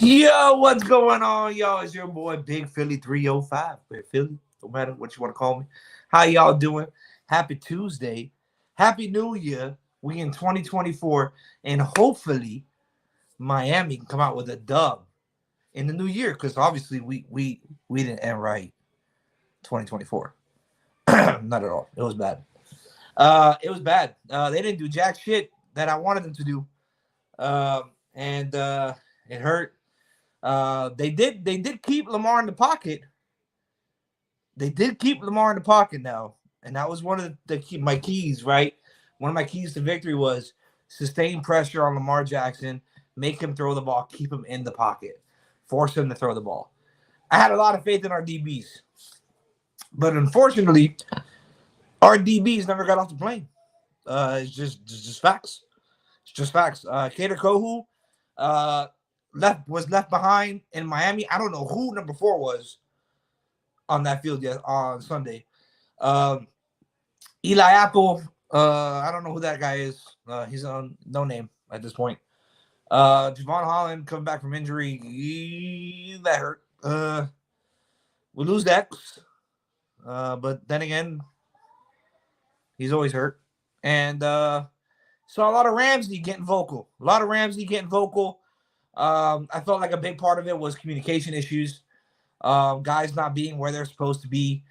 Yo, what's going on, y'all? It's your boy Big Philly 305. Big Philly, no matter what you want to call me. How y'all doing? Happy Tuesday. Happy New Year. We in 2024, and hopefully Miami can come out with a dub in the new year, because obviously we didn't end right 2024. Not at all. It was bad. It was bad. They didn't do jack shit that I wanted them to do. And it hurt. They did keep Lamar in the pocket. They did keep Lamar in the pocket now, and that was one of my keys. Right, one of my keys to victory was sustain pressure on Lamar Jackson, make him throw the ball, keep him in the pocket, force him to throw the ball. I had a lot of faith in our DBs, but unfortunately, our DBs never got off the plane. It's just facts. It's just facts. Kader Kohu was left behind in Miami. I don't know who number 4 was on that field yet on Sunday. Eli Apple, I don't know who that guy is. He's on no name at this point. Javon Holland coming back from injury. That hurt. We lose Dex. But then again, he's always hurt. And saw a lot of Ramsey getting vocal. I felt like a big part of it was communication issues. Guys not being where they're supposed to be.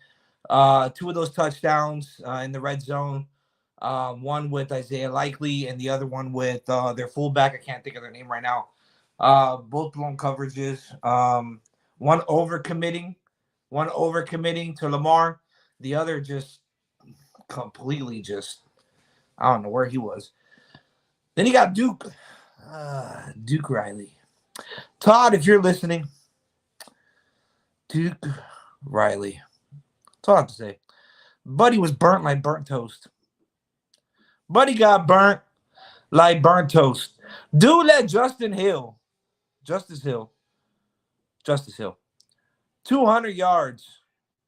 2 of those touchdowns in the red zone. One with Isaiah Likely and the other one with their fullback. I can't think of their name right now. Both blown coverages. One overcommitting to Lamar. The other just completely I don't know where he was. Then you got Duke Riley. Todd, if you're listening, Duke Riley. That's all I have to say. Buddy was burnt like burnt toast. Buddy got burnt like burnt toast. Dude let Justice Hill, 200 yards.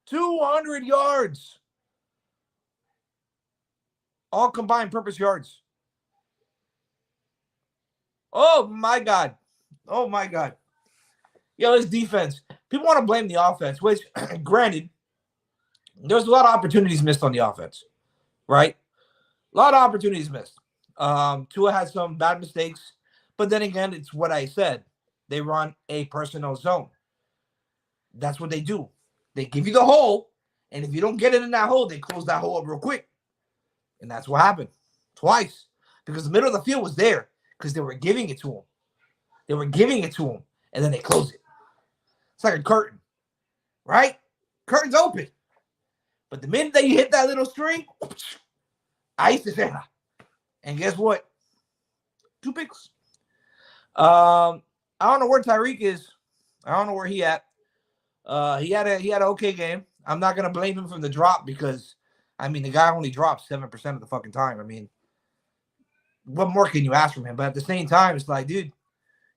200 yards. All combined purpose yards. Oh, my God. Yo, this defense. People want to blame the offense, which, granted, there's a lot of opportunities missed on the offense, right? A lot of opportunities missed. Tua had some bad mistakes, but then again, it's what I said. They run a personnel zone. That's what they do. They give you the hole, and if you don't get it in that hole, they close that hole up real quick. And that's what happened twice, because the middle of the field was there because they were giving it to him. And then they close it. It's like a curtain, right? Curtain's open. But the minute that you hit that little string, ice is there. And guess what? 2 picks. I don't know where Tyreek is. I don't know where he at. He had an okay game. I'm not gonna blame him from the drop because, I mean, the guy only drops 7% of the fucking time. I mean, what more can you ask from him? But at the same time, it's like, dude,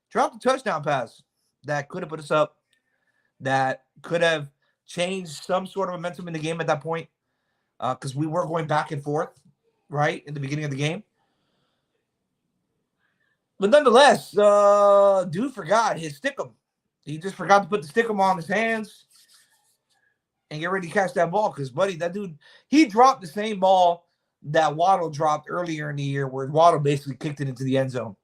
drop the touchdown pass that could have put us up, that could have changed some sort of momentum in the game at that point, because we were going back and forth, right, in the beginning of the game. But nonetheless, dude forgot his stickum. He just forgot to put the stickum on his hands and get ready to catch that ball, because, buddy, that dude, he dropped the same ball that Waddle dropped earlier in the year, where Waddle basically kicked it into the end zone.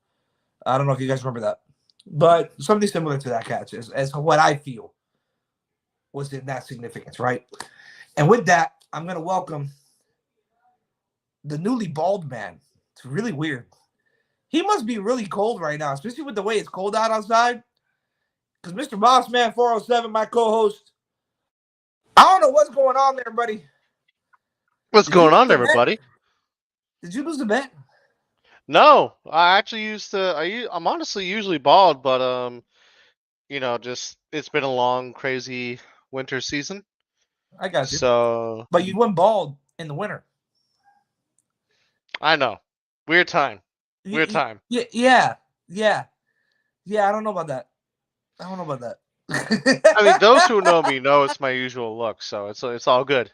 I don't know if you guys remember that. But something similar to that catch, as what I feel was in that significance, right? And with that, I'm going to welcome the newly bald man. It's really weird. He must be really cold right now, especially with the way it's cold outside. Because Mr. Bossman 407, my co-host, I don't know what's going on there, buddy. What's going on, everybody? Did you lose the bet? No, I actually I'm honestly usually bald, but just it's been a long, crazy winter season. I got you. So, but you went bald in the winter. I know. Weird time. Yeah. I don't know about that. I mean, those who know me know it's my usual look, so it's all good.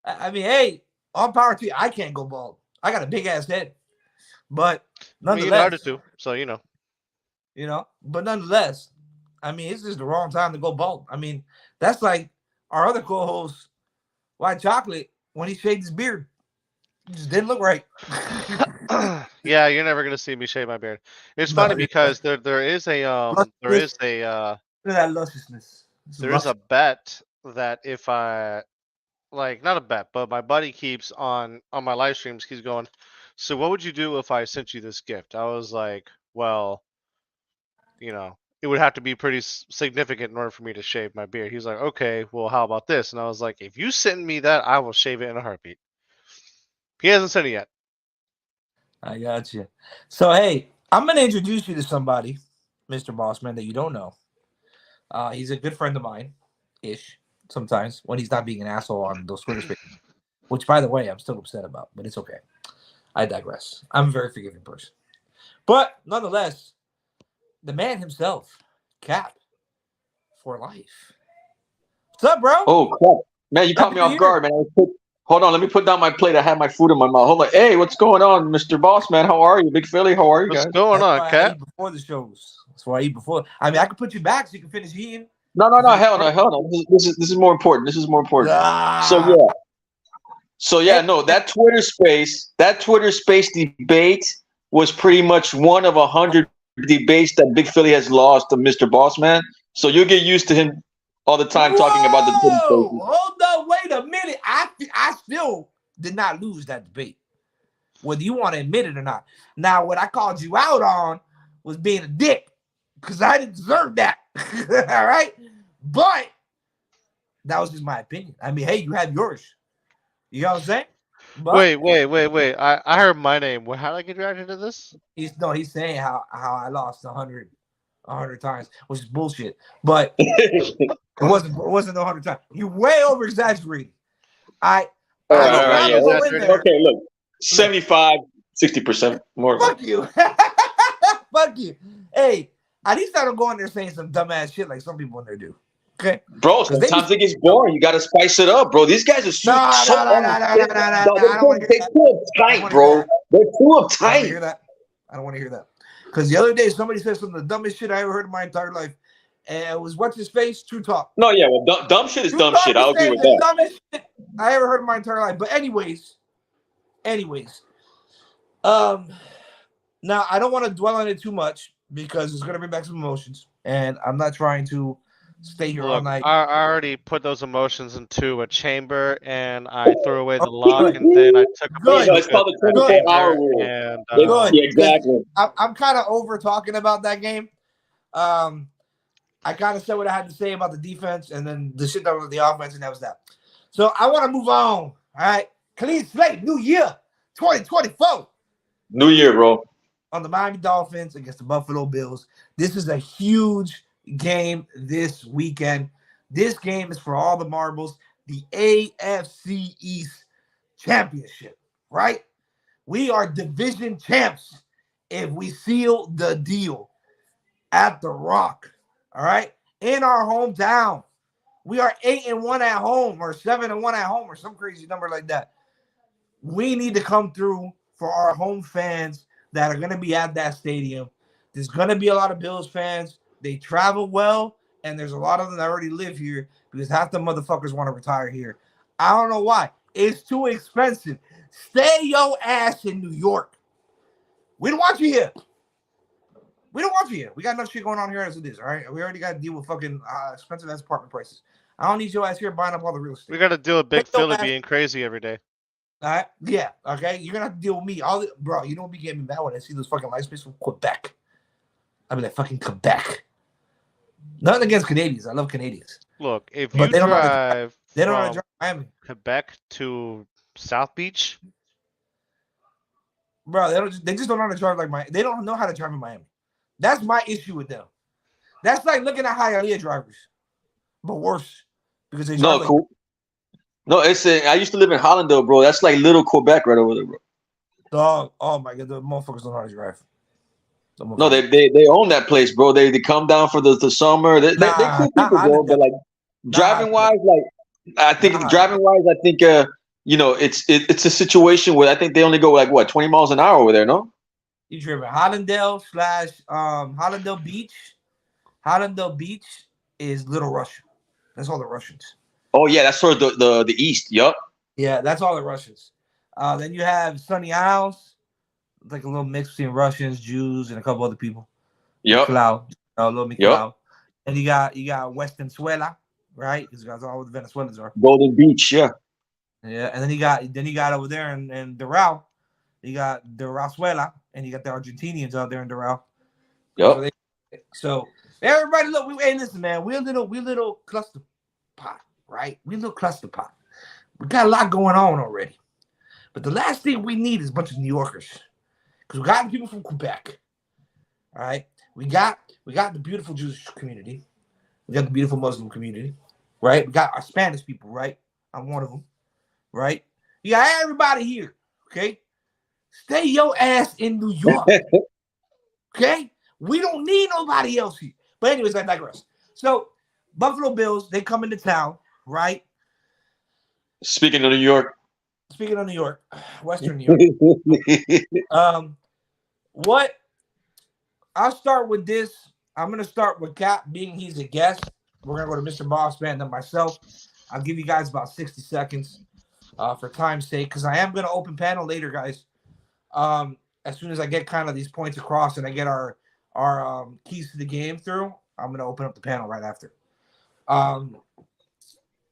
I mean, hey, all power to you. I can't go bald. I got a big ass head, but nonetheless, to, so but nonetheless, I mean, it's just the wrong time to go bald. I mean, that's like our other co-host, White Chocolate, when he shaved his beard. It just didn't look right. Yeah, you're never gonna see me shave my beard. It's No, funny because there is a lusciousness. Look at that lusciousness. It's there is luscious. a bet that if I like not a bet, but my buddy keeps on my live streams, he's going, so what would you do if I sent you this gift? I was like, well, it would have to be pretty significant in order for me to shave my beard. He's like, okay, well, how about this? And I was like, if you send me that, I will shave it in a heartbeat. He hasn't sent it yet. I got you. So, hey, I'm going to introduce you to somebody, Mr. Bossman, that you don't know. He's a good friend of mine-ish sometimes when he's not being an asshole on those Twitter spaces, which, by the way, I'm still upset about, but it's okay. I digress. I'm a very forgiving person. But nonetheless, the man himself, Cap, for life. What's up, bro? Oh, crap. Man, you caught Happy me New off Year. guard, man. Hold on, let me put down my plate. I had my food in my mouth. Hold on. Hey, what's going on, Mr. Boss, man? How are you? Big Philly, how are you What's guys? going That's on, why I Cap? eat before the shows. That's why I eat before. I mean, I could put you back so you can finish eating. No, hell no. This is more important. This is more important. Ah. So yeah, no, that Twitter space debate was pretty much one of 100 debates that Big Philly has lost to Mr. Boss, man. So you'll get used to him all the time talking about the Twitter spaces. Hold up, wait a minute. I still did not lose that debate, whether you want to admit it or not. Now, what I called you out on was being a dick, because I didn't deserve that. All right? But that was just my opinion. I mean, hey, you have yours. You know what I'm saying? But Wait. I heard my name. How did I get dragged into this? he's saying how I lost 100 times, which is bullshit. But it wasn't 100 times. You way over exaggerating. I All don't right, want to go in there. Okay, look, 75, 60% more. Fuck you. Fuck you. Hey, at least I don't go in there saying some dumbass shit like some people in there do. Okay, bro. Sometimes it gets boring. You got to spice it up, bro. These guys are so They're too uptight, bro. They're too uptight. I don't want to hear that. Because the other day somebody said some of the dumbest shit I ever heard in my entire life, and it was what's his face? True Talk. No, yeah, well, dumb shit is dumb shit. I'll agree with that. Dumbest shit I ever heard in my entire life. But anyways, now I don't want to dwell on it too much because it's gonna bring back some emotions, and I'm not trying to stay here all night. I already put those emotions into a chamber, and I threw away the lock, and then I took a Good. It's called the 24-hour rule. And Good. Yeah, exactly. I'm kind of over talking about that game. I kind of said what I had to say about the defense, and then the shit that was the offense, and that was that. So I want to move on. All right, clean slate, new year, 2024. New year, bro. On the Miami Dolphins against the Buffalo Bills. This is a huge game this weekend. This game is for all the marbles. The AFC East Championship, right? We are division champs if we seal the deal at the Rock, all right? In our hometown. We are 8-1 at home or 7-1 at home or some crazy number like that. We need to come through for our home fans that are going to be at that stadium. There's going to be a lot of Bills fans. They travel well, and there's a lot of them that already live here because half the motherfuckers want to retire here. I don't know why. It's too expensive. Stay your ass in New York. We don't want you here. We don't want you here. We got enough shit going on here as it is, all right? We already got to deal with fucking expensive ass apartment prices. I don't need your ass here buying up all the real estate. We got to deal with Big Philly being crazy every day. All right? Yeah, okay? You're going to have to deal with me. Bro, you know what be getting me mad when I see those fucking license from Quebec. I mean, like fucking Quebec. Nothing against Canadians. I love Canadians. Look, if you drive they don't know how to drive Miami. Quebec to South Beach, bro, they just don't know how to drive like Miami. They don't know how to drive in Miami. That's my issue with them. That's like looking at Hialeah drivers, but worse because they drive cool. No, I used to live in Hollandale, bro. That's like little Quebec right over there, bro. Dog, oh my god, the motherfuckers don't know how to drive. No, they own that place, bro. They come down for the summer. They cool people, bro. But like driving wise, I think it's a situation where I think they only go like what 20 miles an hour over there, no? You driven Hollandale / Hollandale Beach, Hallandale Beach is Little Russia. That's all the Russians. Oh yeah, that's sort of the east. Yup. Yeah, that's all the Russians. Then you have Sunny Isles, like a little mix between Russians, Jews, and a couple other people. Yup. Miklao, little Miklao. Yup. And you got West Venezuela, right? Because that's all the Venezuelans are. Golden Beach, yeah. Yeah, and then you got over there in Doral, you got Dorazuela, and you got the Argentinians out there in Doral. Yup. So everybody, look, hey, listen, man, we little cluster pot, right? We a little cluster pot. We got a lot going on already, but the last thing we need is a bunch of New Yorkers, because we got people from Quebec. All right, we got the beautiful Jewish community, we got the beautiful Muslim community, right? We got our Spanish people, right? I'm one of them, right? You got everybody here, okay? Stay your ass in New York, okay? We don't need nobody else here. But anyways, I digress. So Buffalo Bills, they come into town, right? Speaking of New York. Speaking of New York, Western New York. What? I'll start with this. I'm going to start with Cap, being he's a guest. We're going to go to Mr. Bossman, then myself. I'll give you guys about 60 seconds for time's sake, because I am going to open panel later, guys. As soon as I get kind of these points across and I get our keys to the game through, I'm going to open up the panel right after.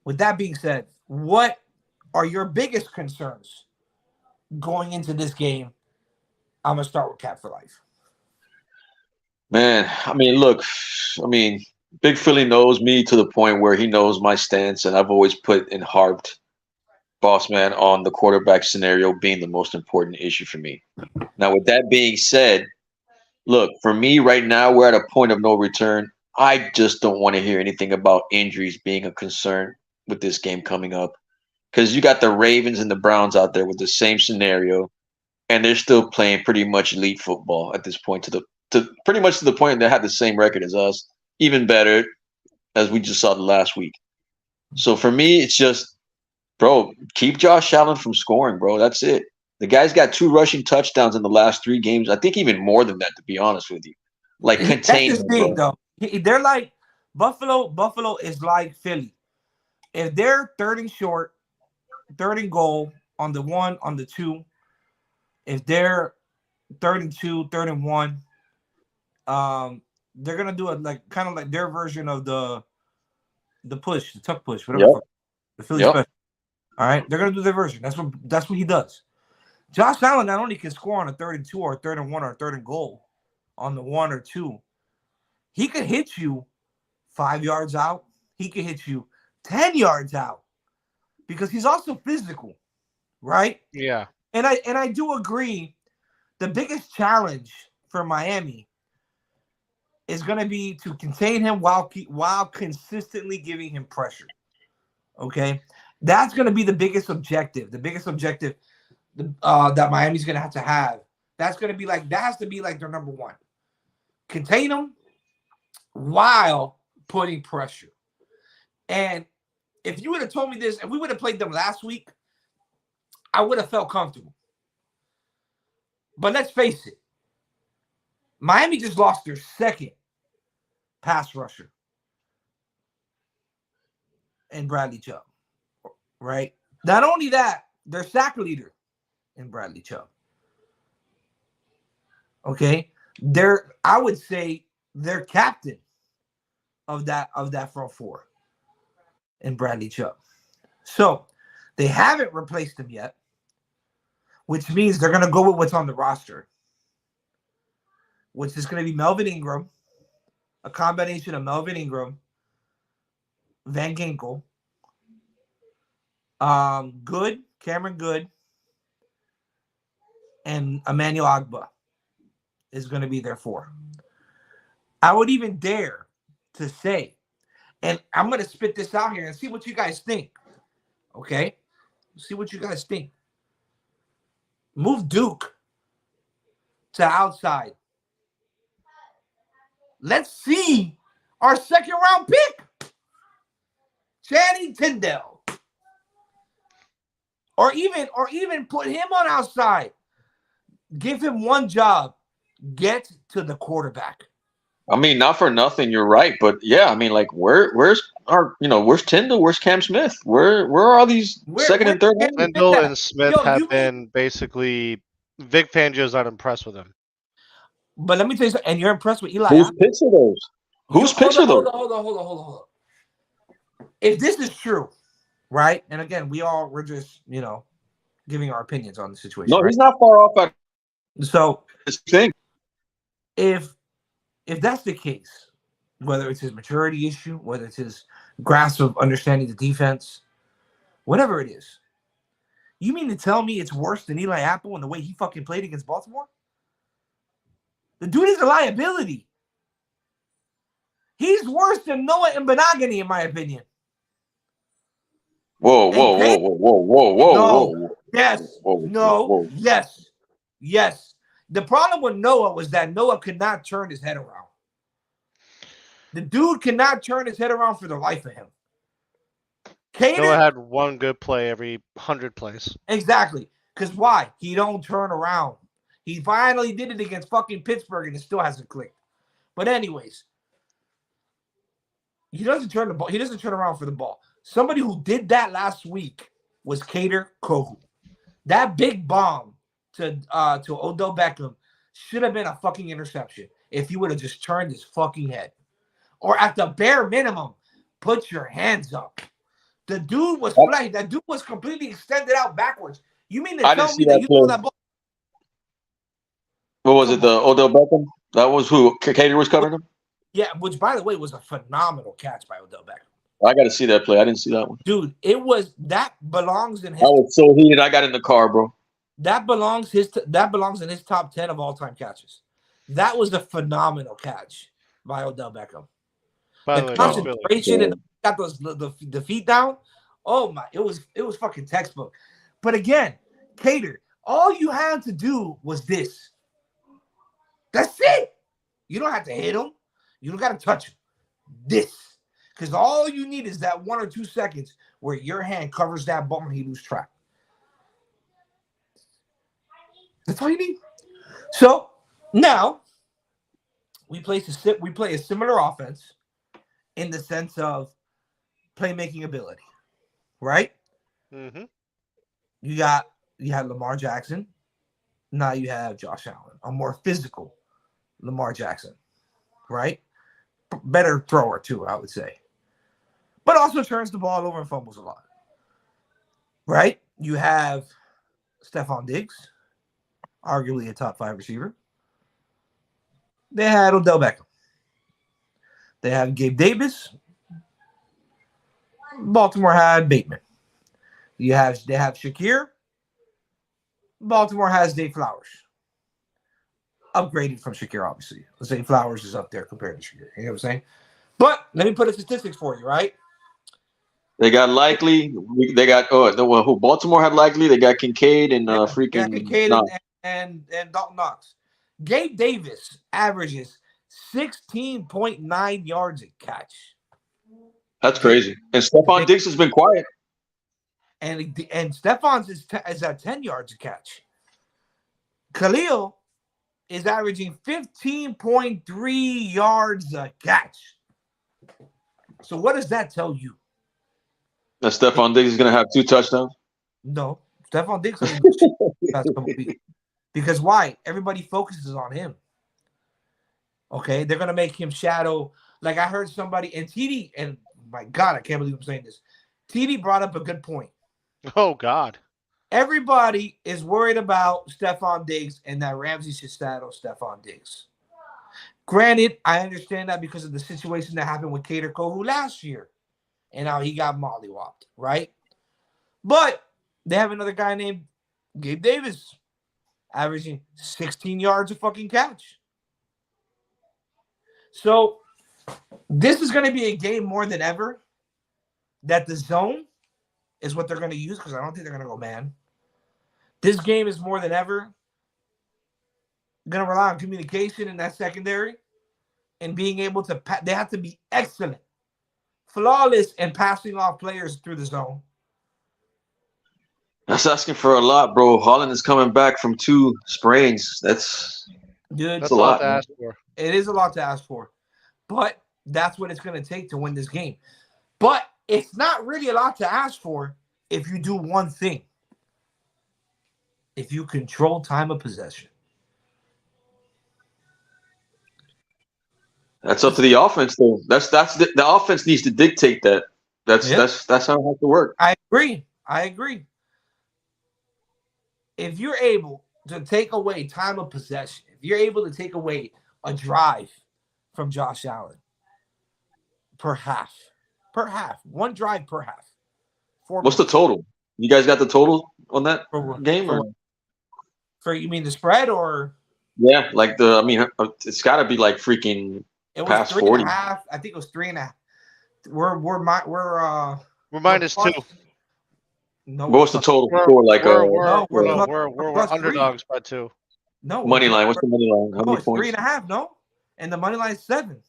With that being said, what are your biggest concerns going into this game? I'm going to start with Cap for life. Man, I mean, look, Big Philly knows me to the point where he knows my stance, and I've always put and harped Bossman on the quarterback scenario being the most important issue for me. Now, with that being said, look, for me right now, we're at a point of no return. I just don't want to hear anything about injuries being a concern with this game coming up, because you got the Ravens and the Browns out there with the same scenario, and they're still playing pretty much elite football at this point, to pretty much to the point they have the same record as us, even better, as we just saw the last week. So for me, it's just, bro, keep Josh Allen from scoring, bro. That's it. The guy's got 2 rushing touchdowns in the last 3 games. I think even more than that, to be honest with you. Like, contain That's the thing, though. They're like Buffalo. Buffalo is like Philly. If they're 3rd and short, 3rd and goal on the 1, on the 2, if they're 3rd and 2, 3rd and 1, they're gonna do it like kind of like their version of the push, the tuck push, whatever. Yep. The Philly special. All right, they're gonna do their version. That's what he does. Josh Allen not only can score on a 3rd and 2 or a 3rd and 1 or a 3rd and goal on the 1 or 2, he could hit you 5 yards out. He could hit you 10 yards out because he's also physical, right? Yeah. And I do agree. The biggest challenge for Miami is going to be to contain him while consistently giving him pressure. Okay, that's going to be the biggest objective. The biggest objective that Miami's going to have. That has to be like their number one. Contain him while putting pressure. And if you would have told me this, and we would have played them last week, I would have felt comfortable. But let's face it, Miami just lost their 2nd pass rusher in Bradley Chubb, right? Not only that, their sack leader in Bradley Chubb. Okay, I would say their captain of that front 4 in Bradley Chubb. So they haven't replaced him yet, which means they're going to go with what's on the roster, which is going to be Melvin Ingram, a combination of Melvin Ingram, Van Ginkel, Cameron Good, and Emmanuel Agba is going to be their 4. I would even dare to say, and I'm going to spit this out here and see what you guys think. Okay? See what you guys think. Move Duke to outside. Let's see our 2nd round pick, Channing Tindall. Or even put him on outside. Give him one job. Get to the quarterback. I mean, not for nothing, you're right, but yeah, I mean, like, where's Tyndall, where's Cam Smith, where are all these second and third? Tyndall and Smith Yo, have been basically. Vic Fangio's not impressed with him. But let me tell you something, and you're impressed with Eli. Whose picks are those? Whose picks are those? Hold on. If this is true, right? And again, we're just giving our opinions on the situation. No, right? he's not far off at So this thing. If that's the case, whether it's his maturity issue, whether it's his grasp of understanding the defense, whatever it is, you mean to tell me it's worse than Eli Apple and the way he fucking played against Baltimore? The dude is a liability. He's worse than Noah and Benogany, in my opinion. Whoa. Yes. Yes. The problem with Noah was that Noah could not turn his head around. The dude cannot turn his head around for the life of him. Noah had one good play every 100 plays. Exactly. Because why? He don't turn around. He finally did it against fucking Pittsburgh and it still hasn't clicked. But anyways, he doesn't turn the ball. He doesn't turn around for the ball. Somebody who did that last week was Kader Kohu. That big bomb to Odell Beckham should have been a fucking interception if he would have just turned his fucking head. Or at the bare minimum, put your hands up. The dude was flying. That dude was completely extended out backwards. You mean to tell me that you threw that ball? What was it? The Odell Beckham? That was who? Kader was covering him? Yeah, which, by the way, was a phenomenal catch by Odell Beckham. I got to see that play. I didn't see that one. Dude, that belongs in his... I was so heated. I got in the car, bro. That belongs in his top 10 of all-time catches. That was a phenomenal catch by Odell Beckham. By the concentration and got the feet down. Oh my, it was fucking textbook. But again, Kader, all you had to do was this. That's it. You don't have to hit him. You don't got to touch him. This. Because all you need is that 1 or 2 seconds where your hand covers that ball and he loses track. That's all you need. So now we play a similar offense in the sense of playmaking ability, right? Mm-hmm. You had Lamar Jackson. Now you have Josh Allen, a more physical Lamar Jackson, right? Better thrower too, I would say. But also turns the ball over and fumbles a lot, right? You have Stephon Diggs, arguably a top 5 receiver. They had Odell Beckham. They have Gabe Davis. Baltimore had Bateman. They have Shakir. Baltimore has Zay Flowers. Upgraded from Shakir, obviously. Zay Flowers is up there compared to Shakir. You know what I'm saying? But let me put the statistics for you, right? They got Likely. They got who Baltimore had Likely. They got Kincaid and Kincaid and Dalton Knox. Gabe Davis averages 16.9 yards a catch. That's crazy. And Stephon Diggs has been quiet. And Stephon's is at 10 yards a catch. Khalil is averaging 15.3 yards a catch. So what does that tell you? That Stephon Diggs is going to have 2 touchdowns? No. Stephon Diggs because why? Everybody focuses on him. Okay? They're going to make him shadow. Like I heard somebody, and TD, and my God, I can't believe I'm saying this. TD brought up a good point. Oh, God. Everybody is worried about Stephon Diggs and that Ramsey should shadow Stephon Diggs. Granted, I understand that because of the situation that happened with Kader Kohu last year and how he got mollywopped, right? But they have another guy named Gabe Davis averaging 16 yards a fucking catch. So this is going to be a game more than ever that the zone is what they're going to use because I don't think they're going to go man. This game is more than ever going to rely on communication in that secondary and being able to – they have to be excellent, flawless in passing off players through the zone. That's asking for a lot, bro. Holland is coming back from 2 sprains. That's a lot to ask for. It is a lot to ask for. but that's what it's going to take to win this game. But it's not really a lot to ask for if you do one thing. If you control time of possession. That's up to the offense, though. That's the offense needs to dictate that. That's how it has to work. I agree. If you're able to take away time of possession, if you're able to take away a drive from Josh Allen per half, one drive per half. What's the total? You guys got the total on that game? For you mean the spread or? Yeah, like it's got to be like freaking. It was past 3.5. 40. I think it was 3.5. We're -2. No. What's the total score? Like we're underdogs by 2. No. Money line. What's the money line? How many it's points? 3.5. No, and the money line's 7.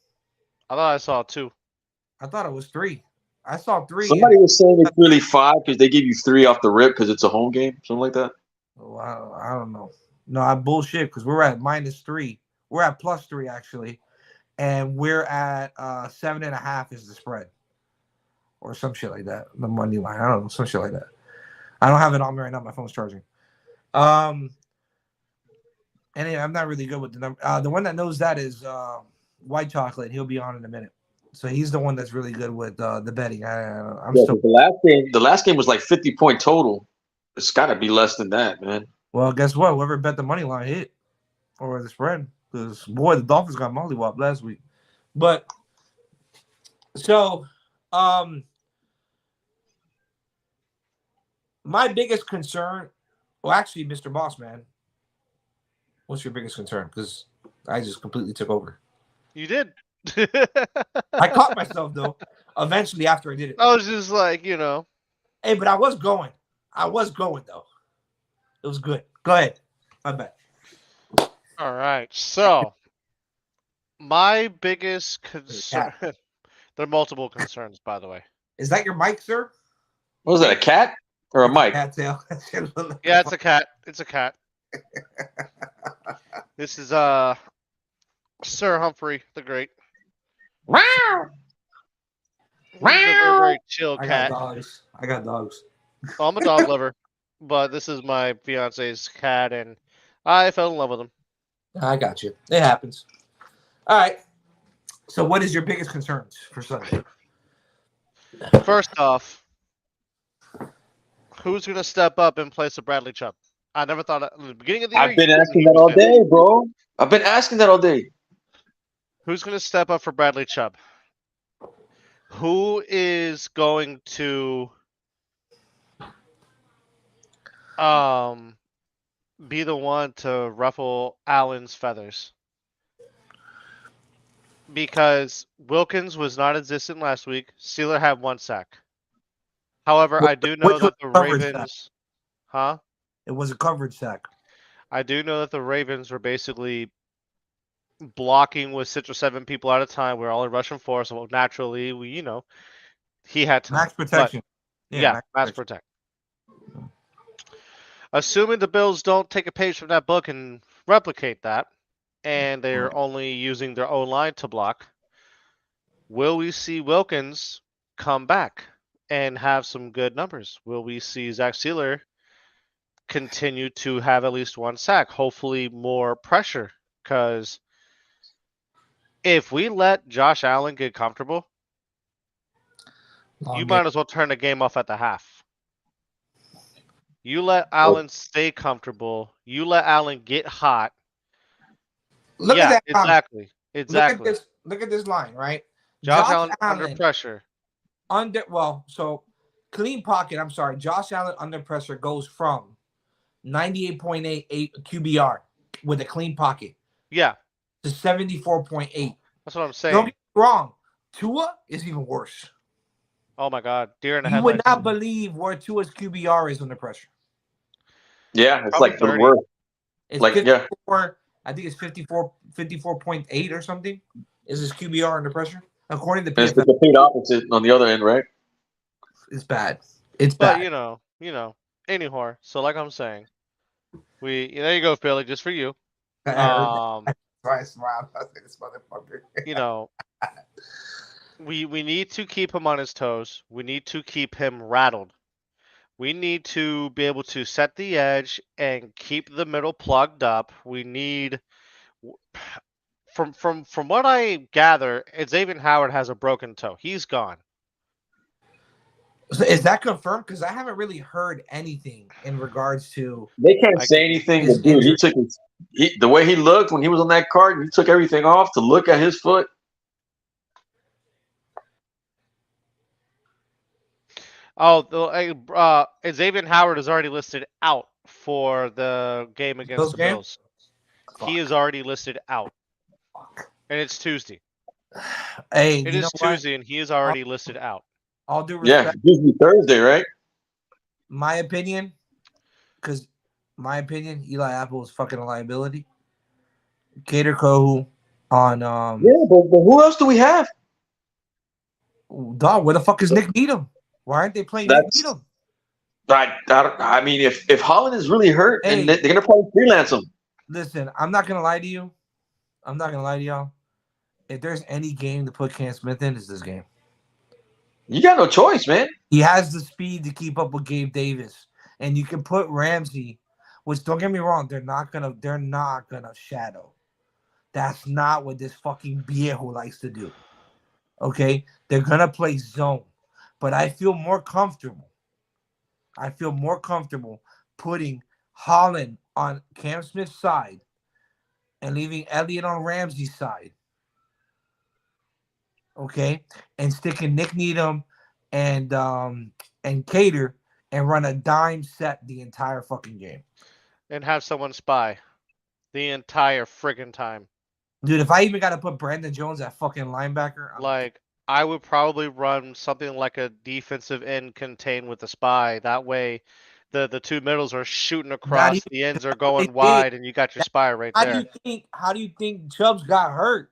I thought I saw 2. I thought it was 3. I saw 3. Somebody was saying it's really 5 because they give you 3 off the rip because it's a home game, something like that. Oh, I don't know. No, I bullshit because we're at -3. We're at +3 actually, and we're at 7.5 is the spread, or some shit like that. The money line. I don't know, some shit like that. I don't have it on me right now. My phone's charging. Anyway, I'm not really good with the number. The one that knows that is White Chocolate. He'll be on in a minute. So he's the one that's really good with the betting. The last game was like 50-point total. It's got to be less than that, man. Well, guess what? Whoever bet the money line hit or the spread, because boy, the Dolphins got mollywopped last week. But so, my biggest concern, well, actually, Mr. Boss Man, what's your biggest concern? Because I just completely took over. You did. I caught myself though. Eventually, after I did it, I was just like, Hey, but I was going though. It was good. Go ahead. My bad. All right. So, my biggest concern. There are multiple concerns, by the way. Is that your mic, sir? What was that? A cat or a mic? Cat tail. Yeah, it's a cat. It's a cat. This is Sir Humphrey the Great. Wow. He's a very, very chill cat. I got dogs. Well, I'm a dog lover, but this is my fiance's cat, and I fell in love with him. I got you. It happens. All right. So, what is your biggest concerns for Sunday? First off, who's going to step up in place of Bradley Chubb? I never thought at the beginning of the year. I've been asking that all day, bro. I've been asking that all day. Who's going to step up for Bradley Chubb? Who is going to be the one to ruffle Allen's feathers? Because Wilkins was not existent last week. Steeler had 1 sack. However, I do know that the Ravens... Huh? It was a coverage sack. I do know that the Ravens were basically blocking with 6 or 7 people at a time. We're all in Russian force, so naturally, he had time. Max protection. But, max protect. Assuming the Bills don't take a page from that book and replicate that, and they're only using their own line to block, will we see Wilkins come back and have some good numbers? Will we see Zach Steeler continue to have at least 1 sack? Hopefully more pressure, because if we let Josh Allen get comfortable, you might as well turn the game off at the half. You let Allen stay comfortable. You let Allen get hot. Look at that. Exactly. Look at this line, right? Josh Allen under pressure. Clean pocket. I'm sorry. Josh Allen under pressure goes from 98.88 QBR with a clean pocket. Yeah. To 74.8. That's what I'm saying. Don't get me wrong. Tua is even worse. Oh my God. Deer in the headlights. You would not believe where Tua's QBR is under pressure. Yeah, it's probably like the worst. It's like 54, I think it's 54.8 or something. Is his QBR under pressure? According to PFF. It's the complete opposite on the other end, right? It's bad. It's bad. But anyhow. So like I'm saying, there you go, Philly, just for you. I smiled. I said, this motherfucker. We need to keep him on his toes. We need to keep him rattled. We need to be able to set the edge and keep the middle plugged up. We need, from what I gather, Xavier Howard has a broken toe. He's gone. So is that confirmed? Because I haven't really heard anything in regards to. They can't say anything, but dude, he took the way he looked when he was on that cart. He took everything off to look at his foot. Oh, Xavier Howard is already listed out for the game against the Bills. He is already listed out, and it's Tuesday. Hey, it is Tuesday, and he is already listed out. All due respect. Yeah, Tuesday, Thursday, right? My opinion, Eli Apple is fucking a liability. Cater Kohu on Yeah, but who else do we have? Dog, where the fuck is Nick Needham? Why aren't they playing Nick Needham? I mean, if Holland is really hurt, and they're gonna probably freelance him. Listen, I'm not gonna lie to you. I'm not gonna lie to y'all. If there's any game to put Cam Smith in, it's this game. You got no choice, man. He has the speed to keep up with Gabe Davis, and you can put Ramsey. Which, don't get me wrong, they're not gonna shadow. That's not what this fucking viejo likes to do. Okay, they're gonna play zone, but I feel more comfortable. Putting Holland on Cam Smith's side and leaving Elliott on Ramsey's side. Okay, and sticking Nick Needham and Cater and run a dime set the entire fucking game. And have someone spy the entire friggin' time. Dude, if I even got to put Brandon Jones at fucking linebacker, I would probably run something like a defensive end contain with a spy. That way, the two middles are shooting across, the ends are going wide, and you got your spy right there. How do you think Chubbs got hurt?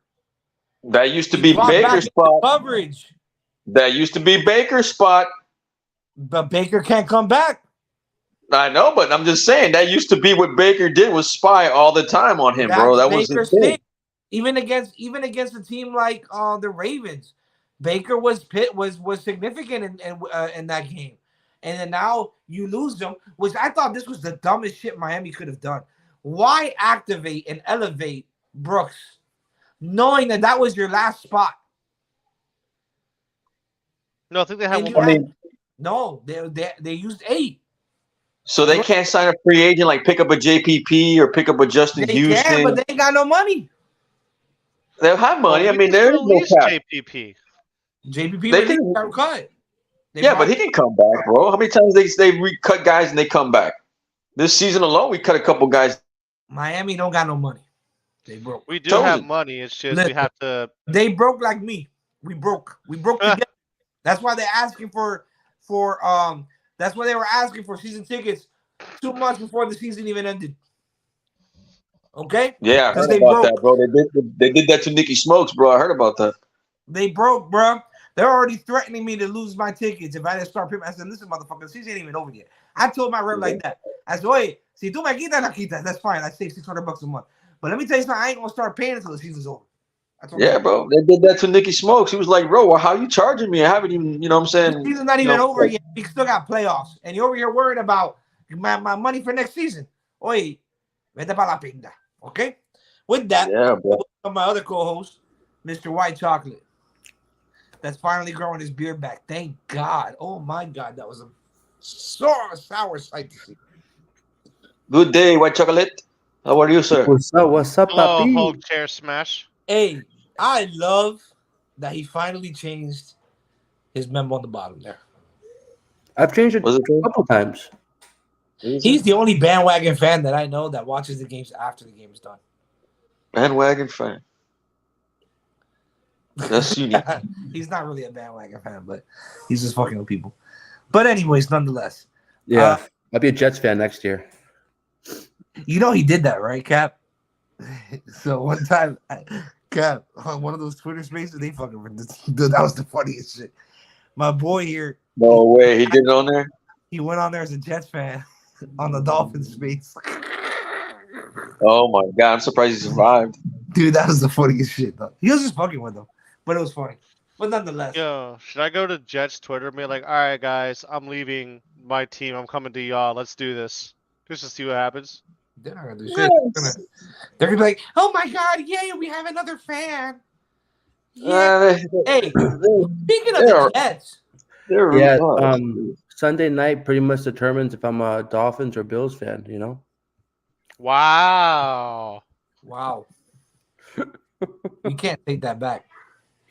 That used to be Baker's spot. Coverage. That used to be Baker's spot. But Baker can't come back. I know, but I'm just saying that used to be what Baker did, was spy all the time on him, bro. That was his thing. Even against a team like the Ravens, Baker was significant in that game. And then now you lose them, which I thought this was the dumbest shit Miami could have done. Why activate and elevate Brooks, knowing that was your last spot? No, I think they have one. No, they used 8. So they can't sign a free agent, like pick up a JPP or pick up a Justin Houston. They can, but they ain't got no money. They have money. Well, I mean, there is no cap. JPP they can cut. But he can come back, bro. How many times they cut guys and they come back? This season alone, we cut a couple guys. Miami don't got no money. They broke. We do have money. It's just we have to. They broke like me. We broke together. That's why they're asking for. That's why they were asking for season tickets 2 months before the season even ended. Okay? Yeah, I heard about that, bro. They did that to Nicky Smokes, bro. I heard about that. They broke, bro. They're already threatening me to lose my tickets if I didn't start paying. I said, listen, motherfucker, the season ain't even over yet. I told my rep like that. I said, oye, si tú me quitas, la quitas. That's fine. I save $600 a month. But let me tell you something. I ain't going to start paying until the season's over. Yeah, bro. They did that to Nicky Smokes. He was like, bro, well, how you charging me? I haven't even, you know what I'm saying? The season's not even over yet. We still got playoffs. And you're over here worried about my money for next season. Oye, vete pa la pinga. Okay? With that, my other co-host, Mr. White Chocolate, that's finally growing his beard back. Thank God. Oh, my God. That was a sour sight to see. Good day, White Chocolate. How are you, sir? What's up, Hello, papi? Hulk chair smash. Hey, I love that he finally changed his memo on the bottom there. I've changed it a couple times. He's the only bandwagon fan that I know that watches the games after the game is done. Bandwagon fan. That's unique. He's not really a bandwagon fan, but he's just fucking with people. But anyways, nonetheless. Yeah, I'll be a Jets fan next year. You know he did that, right, Cap? So one time, Cap, on one of those Twitter spaces, they fucking dude, that was the funniest shit. My boy here. No way, he did it on there? He went on there as a Jets fan on the Dolphins space. Oh my God, I'm surprised he survived. Dude, that was the funniest shit, though. He was just fucking with them. but it was funny. But nonetheless, Yo, should I go to Jets Twitter and be like, all right, guys, I'm leaving my team. I'm coming to y'all. Let's do this. Just to see what happens. they're not gonna do shit. They're gonna be like, "Oh my god, yay, we have another fan." Yeah. Hey, speaking of the Jets, Sunday night pretty much determines if I'm a Dolphins or Bills fan. You know. Wow. You can't take that back.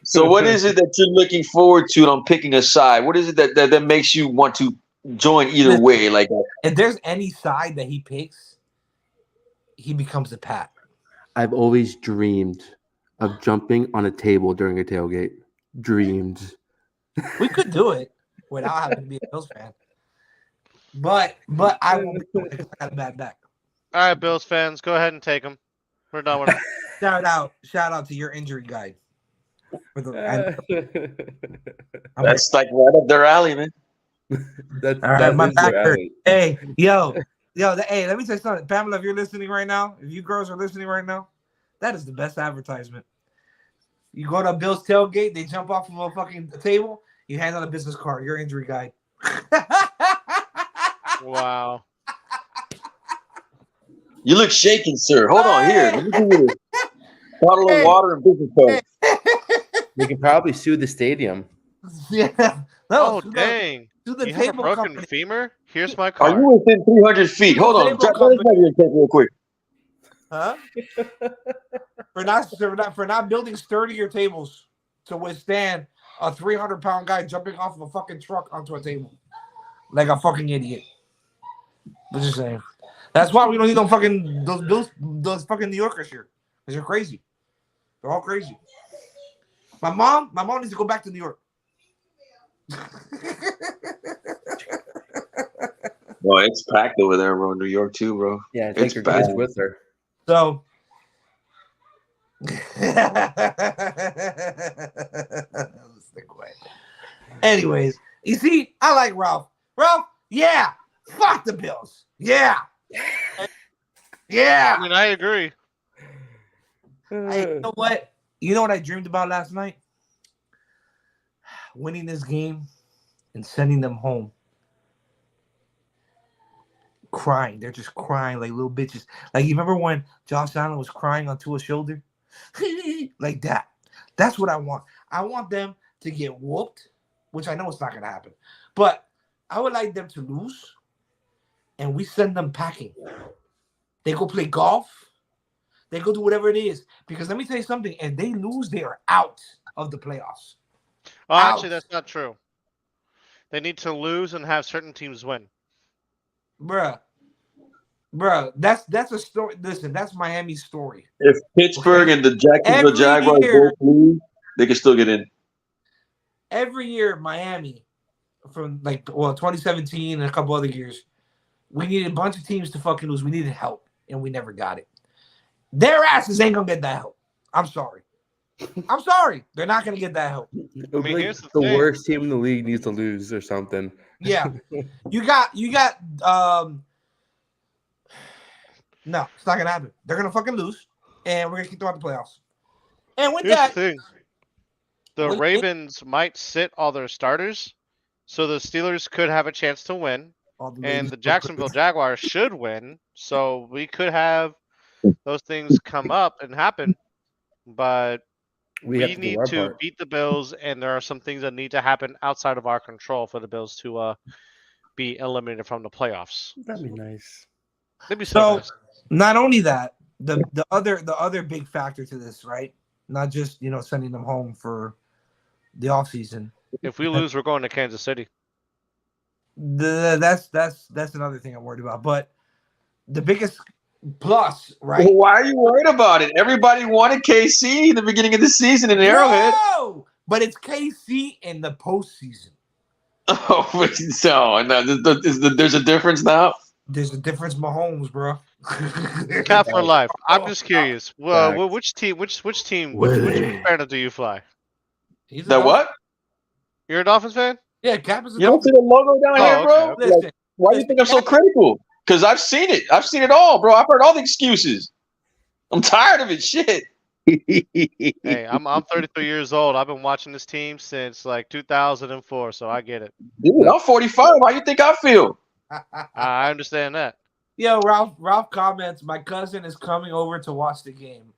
So what is it that you're looking forward to on picking a side? What is it that makes you want to join either way? Like, if there's any side that he picks, he becomes a Pat. I've always dreamed of jumping on a table during a tailgate. Dreamed. We could do it without having to be a Bills fan. But I won't be able to take a bad back. All right, Bills fans, go ahead and take them. We're done with it. Shout out to your injury guide. That's like right up their alley, man. My back hurt. Hey, hey, let me tell you something. Pamela, if you're listening right now, if you girls are listening right now, that is the best advertisement. You go to a Bills tailgate, they jump off of a fucking table, you hand out a business card, your injury guide. Wow. You look shaken, sir. Hold on here. Let me give you a bottle of water and business card. They can probably sue the stadium. Yeah. No, dang. To the You have a table broken company. femur? Here's my card. Are you within 300 feet? Hold on. Drop this real quick. Huh? for not building sturdier tables to withstand a 300-pound guy jumping off of a fucking truck onto a table like a fucking idiot. I'm just saying. That's why we don't need those fucking New Yorkers here. Because they're crazy. They're all crazy. My mom needs to go back to New York. Well, it's packed over there, bro. New York too, bro. Yeah, take your kids with her. So, anyways, you see, I like Ralph. Ralph, yeah, fuck the Bills. Yeah. I mean, I agree. You know what? You know what I dreamed about last night? Winning this game and sending them home. Crying. They're just crying like little bitches. Like, you remember when Josh Allen was crying on Tua's shoulder? Like that. That's what I want. I want them to get whooped, which I know it's not going to happen. But I would like them to lose, and we send them packing. They go play golf. They go do whatever it is. Because let me tell you something. If they lose, they are out of the playoffs. Oh, actually, that's not true. They need to lose and have certain teams win. Bruh, that's a story. Listen, that's Miami's story. If Pittsburgh and the Jacksonville Jaguars both lose, they can still get in. Every year, Miami, from 2017 and a couple other years, we needed a bunch of teams to fucking lose. We needed help, and we never got it. Their asses ain't gonna get that help. I'm sorry. They're not gonna get that help. I mean, here's the worst team in the league needs to lose or something. Yeah. You got no, it's not gonna happen. They're gonna fucking lose, and we're gonna keep them out the playoffs. And with here's that, the thing. The Ravens might sit all their starters, so the Steelers could have a chance to win, and the Jacksonville Jaguars should win. So we could have those things come up and happen, but we need to beat the Bills, and there are some things that need to happen outside of our control for the Bills to be eliminated from the playoffs. That'd be nice. That'd be so nice. Not only that, the other big factor to this, right? Not just sending them home for the offseason. If we lose, we're going to Kansas City. That's another thing I'm worried about. But the biggest plus, right? Why are you worried about it? Everybody wanted KC in the beginning of the season in Arrowhead. No, but it's KC in the postseason. Oh, so there's a difference now. There's a difference, Mahomes, bro. Cap for life. I'm just curious. Well, which banner do you fly? That what? You're a Dolphins fan? Yeah, Cap is. You don't see the logo down here, bro? Okay. Listen, why do you think I'm so critical? Because I've seen it. I've seen it all, bro. I've heard all the excuses. I'm tired of it. Shit. Hey, I'm 33 years old. I've been watching this team since like 2004, so I get it. Dude, I'm 45. How you think I feel? I understand that. Yo, Ralph comments, my cousin is coming over to watch the game.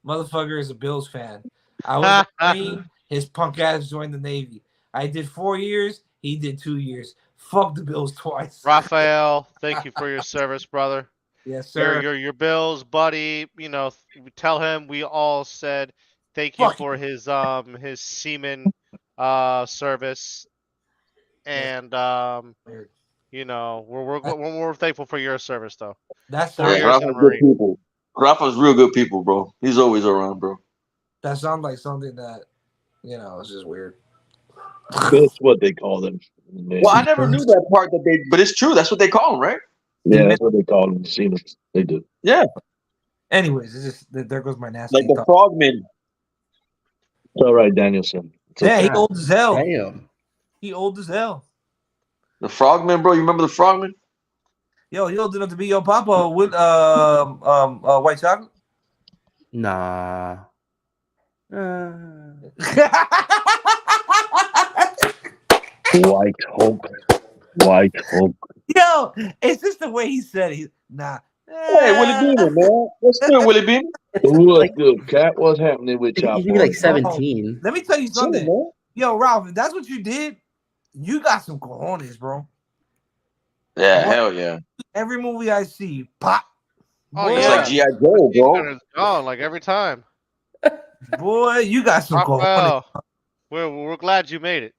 Motherfucker is a Bills fan. I was a Marine. His punk ass joined the Navy. I did 4 years. He did 2 years. Fuck the Bills twice. Raphael, thank you for your service, brother. Yes, sir. Your Bills buddy. You know, tell him we all said thank you Fuck for his seaman service, and Weird. you know we're thankful for your service though. That 4 sounds years Rafa's in a good Marine. people. Rafa's real good people, bro. He's always around, bro. that sounds like something that it's just weird. That's what they call them. Well, I never knew that part but it's true. That's what they call him, right? Yeah, that's what they call them. Seamen. They do. Yeah, Anyways, it's just there goes my nasty like the thought. frogmen. It's all right, Danielson. It's Yeah, okay. he old as hell. Damn. He old as hell. The frogmen, bro. You remember the frogmen? Yo, he old enough to be your papa with white chocolate. Nah. White Hulk. White Hulk. Yo, it's just the way he said it. Nah. Hey, Willie Beamer, man. What's good, Willie Beamer? What's good, Cat? What's happening with He's y'all? like boys? 17. Let me tell you Chilling, something. man. Yo, Ralph, if that's what you did, you got some cojones, bro. Yeah, What? hell yeah. Every movie I see, pop. Oh, Boy, It's yeah. like G.I. Joe, bro. It's gone like every time. boy, you got some cojones. Raphael, we're glad you made it.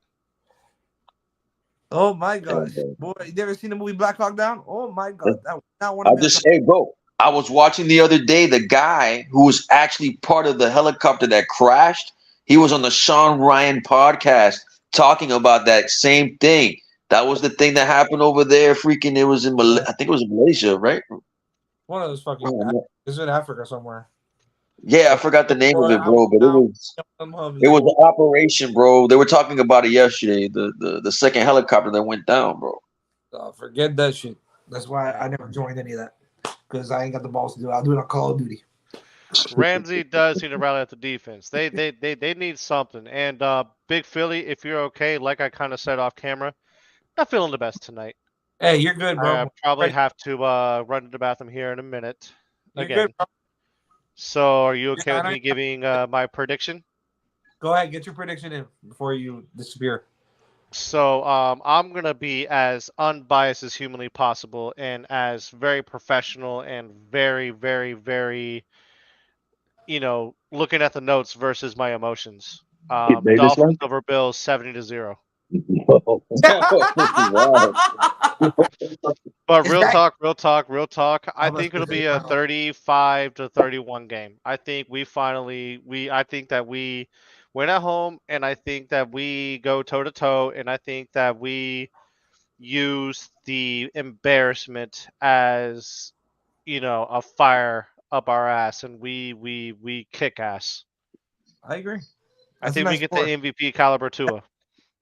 Oh my gosh. Okay. Boy, you ever seen the movie Black Hawk Down? Oh my god. That was not one I of hey, bro. I was watching the other day the guy who was actually part of the helicopter that crashed. He was on the Sean Ryan podcast talking about that same thing. That was the thing that happened over there. Freaking, it was in I think it was in Malaysia, right? one of those fucking Oh, man. it's in Africa somewhere. Yeah, I forgot the name of it, bro. But it was an operation, bro. They were talking about it yesterday. The second helicopter that went down, bro. Forget that shit. That's why I never joined any of that. Because I ain't got the balls to do it. I'll do it on Call of Duty. Ramsey does need to rally out the defense. They need something. And Big Philly, if you're okay, like I kind of said off camera, not feeling the best tonight. Hey, you're good, bro. I probably have to run to the bathroom here in a minute. You're Again. good, bro. So are you okay Yeah, with me giving my prediction? Go ahead, get your prediction in before you disappear. So I'm gonna be as unbiased as humanly possible and as very professional and very, very, very, looking at the notes versus my emotions. Davis Dolphins line? over Bills 70-0. Wow. But Is real that- talk. I How much think it'll is be it? a 35-31 game. I think I think that we win at home, and I think that we go toe to toe, and I think that we use the embarrassment as a fire up our ass, and we kick ass. I agree. I That's think a we nice get score. the MVP caliber Tua.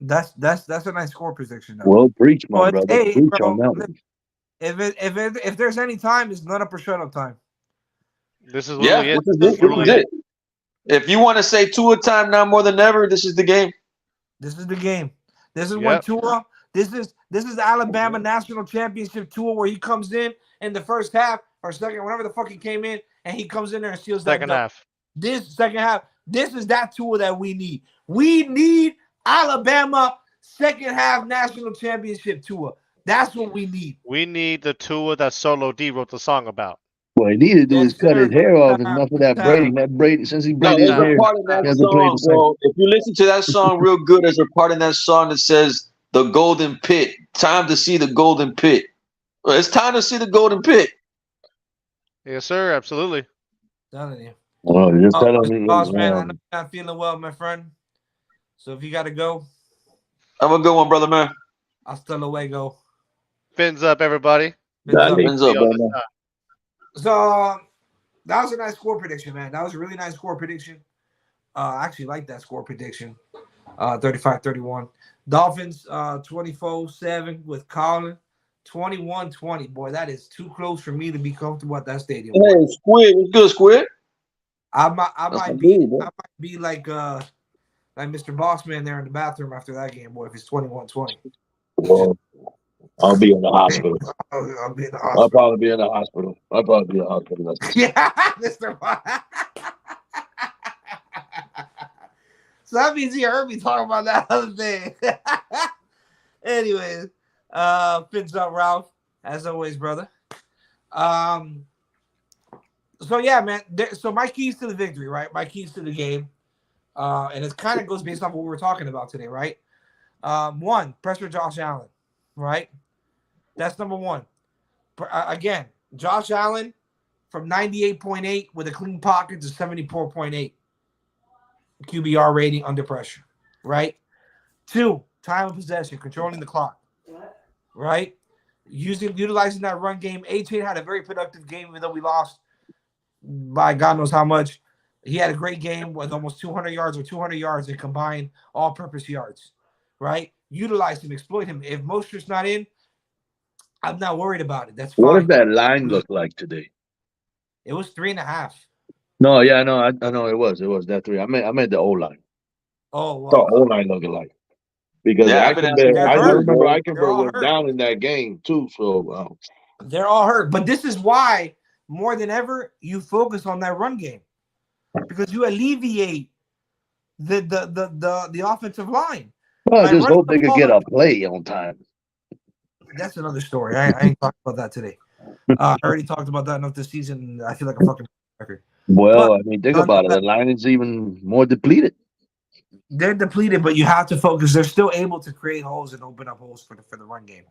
That's a nice score prediction, though. Well, preach, my But, brother. hey, Preach bro, on that one. If there's any time, it's not up or shut up time. This is Yeah, literally it. this is This it. is literally it. If you want to say Tua time now more than ever, this is the game. This is the game. This is when Yep. Tua. This is Alabama national championship Tua, where he comes in the first half or second, whenever the fuck he came in, and he comes in there and steals that Second dub. half. This second half. This is that Tua that we need. We need Alabama second half national championship Tua. That's what we need. We need the Tua that Solo D wrote the song about. What he needed to do Yes, is cut sir. his hair off. Enough of that braiding. That braid, since he No, braided his there's hair, a part in he that hasn't played song, the same. bro. If you listen to that song real good, there's a part in that song that says the golden pit. Time to see the golden pit. Well, it's time to see the golden pit. Yes, sir. Absolutely. Telling you. Oh, just tell him. Mr. Boss, man, I know you're not feeling well, my friend. So if you got to go, Have a good one, brother, man. hasta luego. Fins up, everybody. Hands up, brother. So that was a nice score prediction, man. That was a really nice score prediction. I actually like that score prediction. 35-31. Dolphins 24-7 with Colin. 21-20. Boy, that is too close for me to be comfortable at that stadium. Hey, Squid. What's good, Squid? I That's might my be dude, bro. I might be like Mr. Bossman there in the bathroom after that game, boy. If it's 21-20, Well, I'll be in the hospital. I'll be in the I'll hospital. probably be in the hospital. I'll probably be in the hospital. That's Yeah, Mr. So that means you heard me talking about that other thing. Anyways, fins up, Ralph, as always, brother. So yeah, man. So my keys to the victory, right? My keys to the game, and it kind of goes based off what we were talking about today, right? One, pressure Josh Allen, right? That's number one. Again, Josh Allen from 98.8 with a clean pocket to 74.8 QBR rating under pressure, right? Two, time of possession, controlling the clock, right? Utilizing that run game. 18 had a very productive game, even though we lost by God knows how much. He had a great game with almost 200 yards or 200 yards in combined all-purpose yards, right? Utilize him, exploit him. If Mostert's not in, I'm not worried about it. That's what fine. does that line look like today? It was 3.5. No, yeah, no, I know it was that 3. I meant the O line. Oh, The well. O line looking like because Yeah, I've been asking They're that I too, hurt. remember bro. They're Eichenberg all was hurt. down in that game too. So They're all hurt. But this is why, more than ever, you focus on that run game. Because you alleviate the offensive line. well, By I just running hope the they could ball, get a play on time. that's another story. I ain't talking about that today. I already talked about that enough this season. I feel like a fucking record. Well, But I mean, think about it. The line is even more depleted. they're depleted, but you have to focus. They're still able to create holes and open up holes for the run game.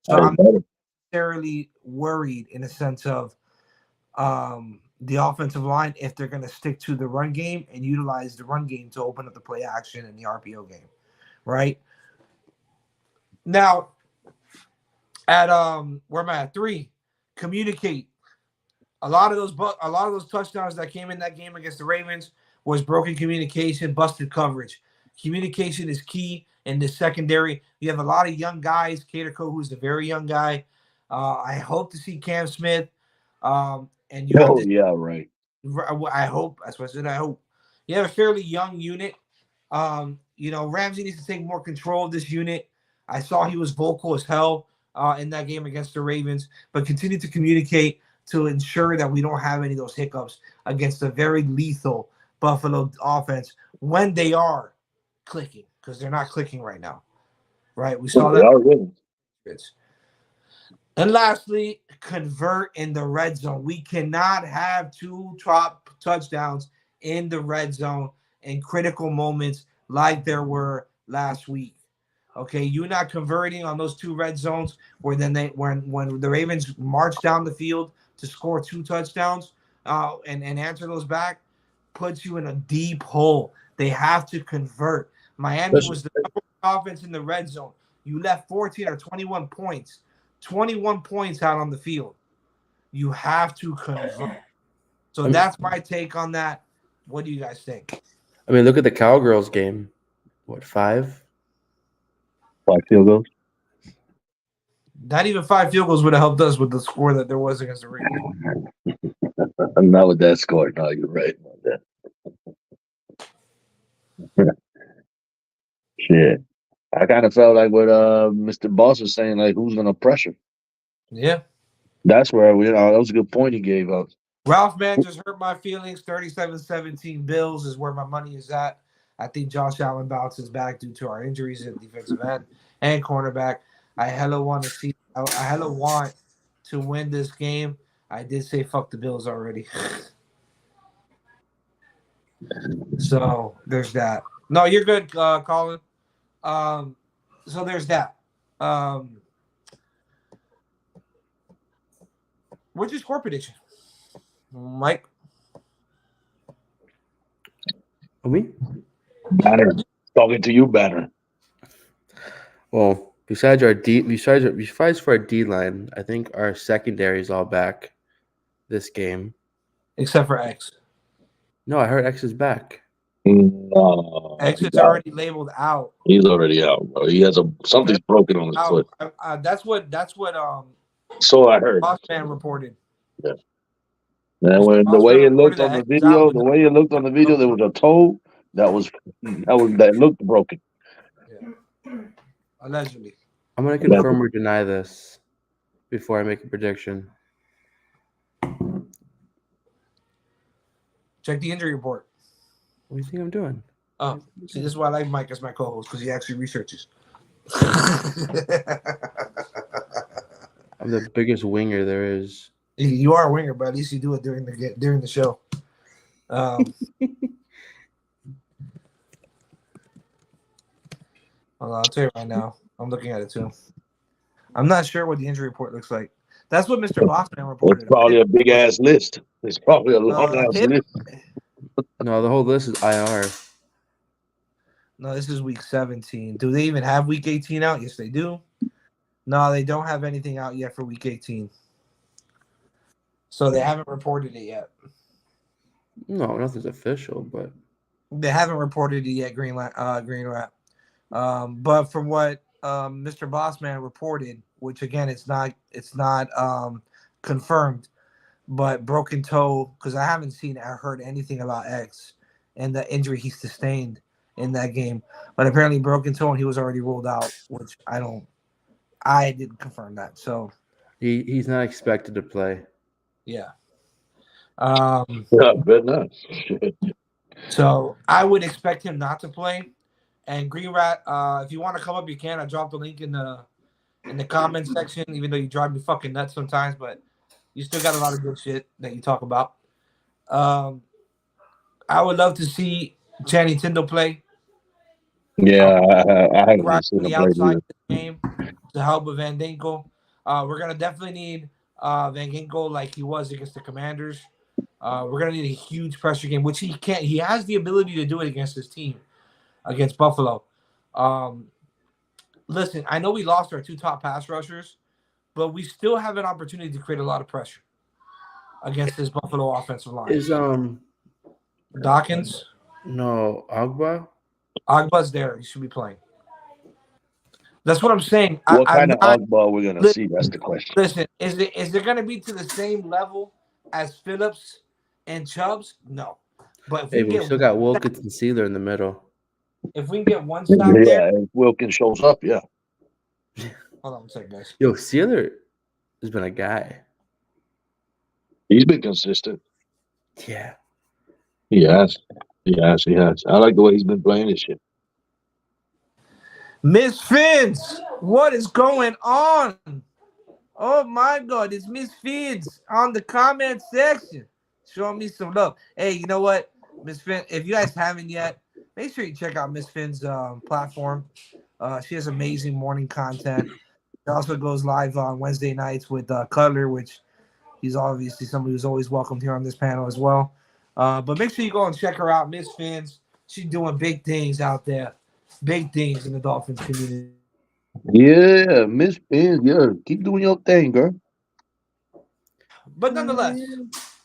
So I'm not necessarily worried in the sense of the offensive line if they're going to stick to the run game and utilize the run game to open up the play action in the RPO game, right? Now, at where am I at? 3, communicate. A lot of those touchdowns that came in that game against the Ravens was broken communication, busted coverage. Communication is key in the secondary. You have a lot of young guys. Caterco, who's a very young guy. I hope to see Cam Smith. And you have this. Yeah, right. I hope. That's what I said. I hope. You have a fairly young unit. Ramsey needs to take more control of this unit. I saw he was vocal as hell in that game against the Ravens, but continue to communicate to ensure that we don't have any of those hiccups against a very lethal Buffalo offense when they are clicking, because they're not clicking right now. Right? We saw that. And lastly, convert in the red zone. We cannot have 2 top touchdowns in the red zone in critical moments like there were last week. Okay, you're not converting on those 2 red zones where then when the Ravens march down the field to score 2 touchdowns and answer those back, puts you in a deep hole. They have to convert. Miami was the offense in the red zone. You left 14 or 21 points. 21 points out on the field. You have to convert. So that's my take on that. What do you guys think? I mean, look at the Cowgirls game. What, 5? 5 field goals. Not even 5 field goals would have helped us with the score that there was against the Ravens. Not with that score. No, you're right about that. Shit. I kind of felt like what Mr. Boss was saying, like who's gonna pressure? Yeah. That's where that was a good point he gave up. Ralph, man, just hurt my feelings. 37-17 Bills is where my money is at. I think Josh Allen bounces back due to our injuries at defensive end and cornerback. I hella want to win this game. I did say fuck the Bills already. So there's that. No, you're good, Colin. So there's that. What's your score prediction, Mike? Me? Banner. Talking to you, Banner. Well, besides for our D line, I think our secondary is all back this game. Except for X. No, I heard X is back. No, X is already labeled out. He's already out, bro. He has something's broken on his foot. That's what So I heard. Bossman reported. Yeah. And when the Oscar way it reported looked on that the X was out video, with there was a toe that looked broken. yeah, allegedly. I'm gonna confirm or deny this before I make a prediction. Check the injury report. What do you think I'm doing? Oh, see, this is why I like Mike as my co-host because he actually researches. I'm the biggest winger there is. You are a winger, but at least you do it during the show. Hold on, I'll tell you right now. I'm looking at it too. I'm not sure what the injury report looks like. That's what Mr. Bossman reported. It's probably a big ass list. It's probably a long ass hip- list. No, the whole list is IR. No, this is week 17. Do they even have week 18 out? Yes, they do. No, they don't have anything out yet for week 18. So they haven't reported it yet. No, nothing's official, but They haven't reported it yet, Green Rat. But from what Mr. Bossman reported, which again it's not confirmed, but broken toe, because I haven't heard anything about X and the injury he sustained in that game. But apparently broken toe and he was already ruled out, which I didn't confirm that. So he's not expected to play. yeah. Yeah, I bet not. Shit. So I would expect him not to play. And Green Rat, if you want to come up, you can. I dropped the link in the comments section, even though you drive me fucking nuts sometimes, but you still got a lot of good shit that you talk about. I would love to see Channing Tindall play. Yeah, I haven't Right seen on him the play outside either. of the game to help with Van Ginkel. We're gonna definitely need Van Ginkel like he was against the Commanders. We're gonna need a huge pressure game, which he can't. He has the ability to do it against his team, against Buffalo. Listen, I know we lost our two top pass rushers, but we still have an opportunity to create a lot of pressure against this Buffalo offensive line. Is Dawkins? No, Agba? Agba's there. He should be playing. That's what I'm saying. What kind of not, Ogbah we're gonna see? That's the question. Listen, is it going to be to the same level as Phillips and Chubbs? No. But if Hey, we we get still got Wilkins and Sealer in the middle. if we can get one stop Yeah, there, if Wilkins shows up, yeah. hold on one second, guys. Yo, Sealer has been a guy. He's been consistent. Yeah. He has. I like the way he's been playing this shit. Miss Fins, what is going on? Oh my God, it's Miss Fins on the comment section. Showing me some love. Hey, you know what, Miss Fin? If you guys haven't yet, make sure you check out Miss Fin's platform. She has amazing morning content. She also goes live on Wednesday nights with Cutler, which he's obviously somebody who's always welcomed here on this panel as well. But make sure you go and check her out, Miss Fins. She's doing big things out there. Big things in the Dolphins community. Yeah, Miss Finn, yeah. Keep doing your thing, girl. But nonetheless,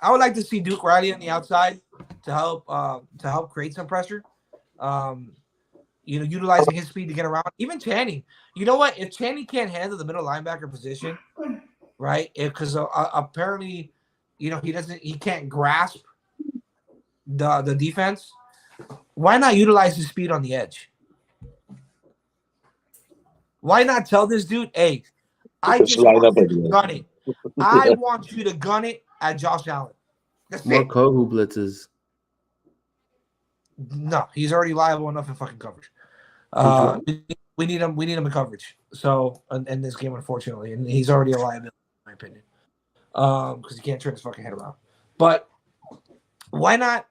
I would like to see Duke Riley on the outside to help create some pressure. Utilizing his speed to get around. Even Channing. You know what? If Channing can't handle the middle linebacker position, right? Because apparently, he can't grasp the defense. Why not utilize his speed on the edge? Why not tell this dude, hey, I just line want up you at the to end. gun it. I want you to gun it at Josh Allen. That's More it. Kohu blitzes. No, he's already liable enough in fucking coverage. We need him in coverage. So in this game, unfortunately, and he's already a liability, in my opinion, because he can't turn his fucking head around. But why not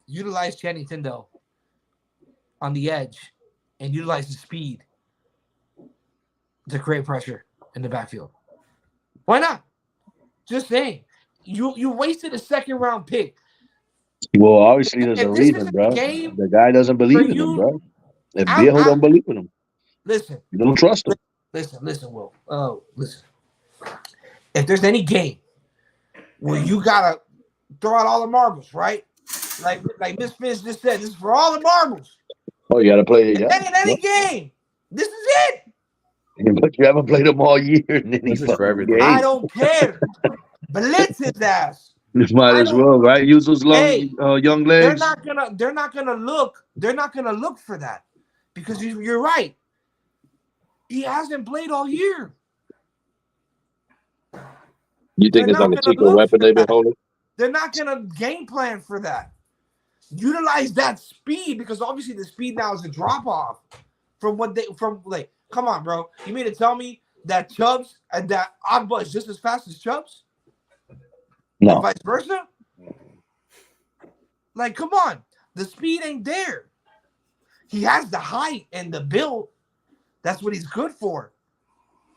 utilize Channing Tindall on the edge and utilize his speed to create pressure in the backfield? Why not? Just saying. You wasted a second round pick. Well, obviously there's a If this reason, isn't bro. a game The guy doesn't believe for in him, you, bro. If Viejo don't believe in him, listen, you don't trust him. listen, Will. Oh, listen. If there's any game where you gotta throw out all the marbles, right? Like Miss Finch just said, this is for all the marbles. Oh, you gotta play it, And yeah. then in any game, this is it. But you haven't played him all year in any This is for fucking everything. I game. don't care. Blitz his ass. Might I as don't. well, right? Use those long, Hey, young they're legs. not gonna. They're not gonna look. They're not gonna look for that because you're right. He hasn't played all year. You think They're it's like not a gonna secret look weapon for they've been that. holding? They're not gonna game plan for that. Utilize that speed because obviously the speed now is a drop off from what they from like. Come on, bro. You mean to tell me that Chubbs and that Agba is just as fast as Chubbs and No. vice versa? Like, come on, the speed ain't there. He has the height and the build. That's what he's good for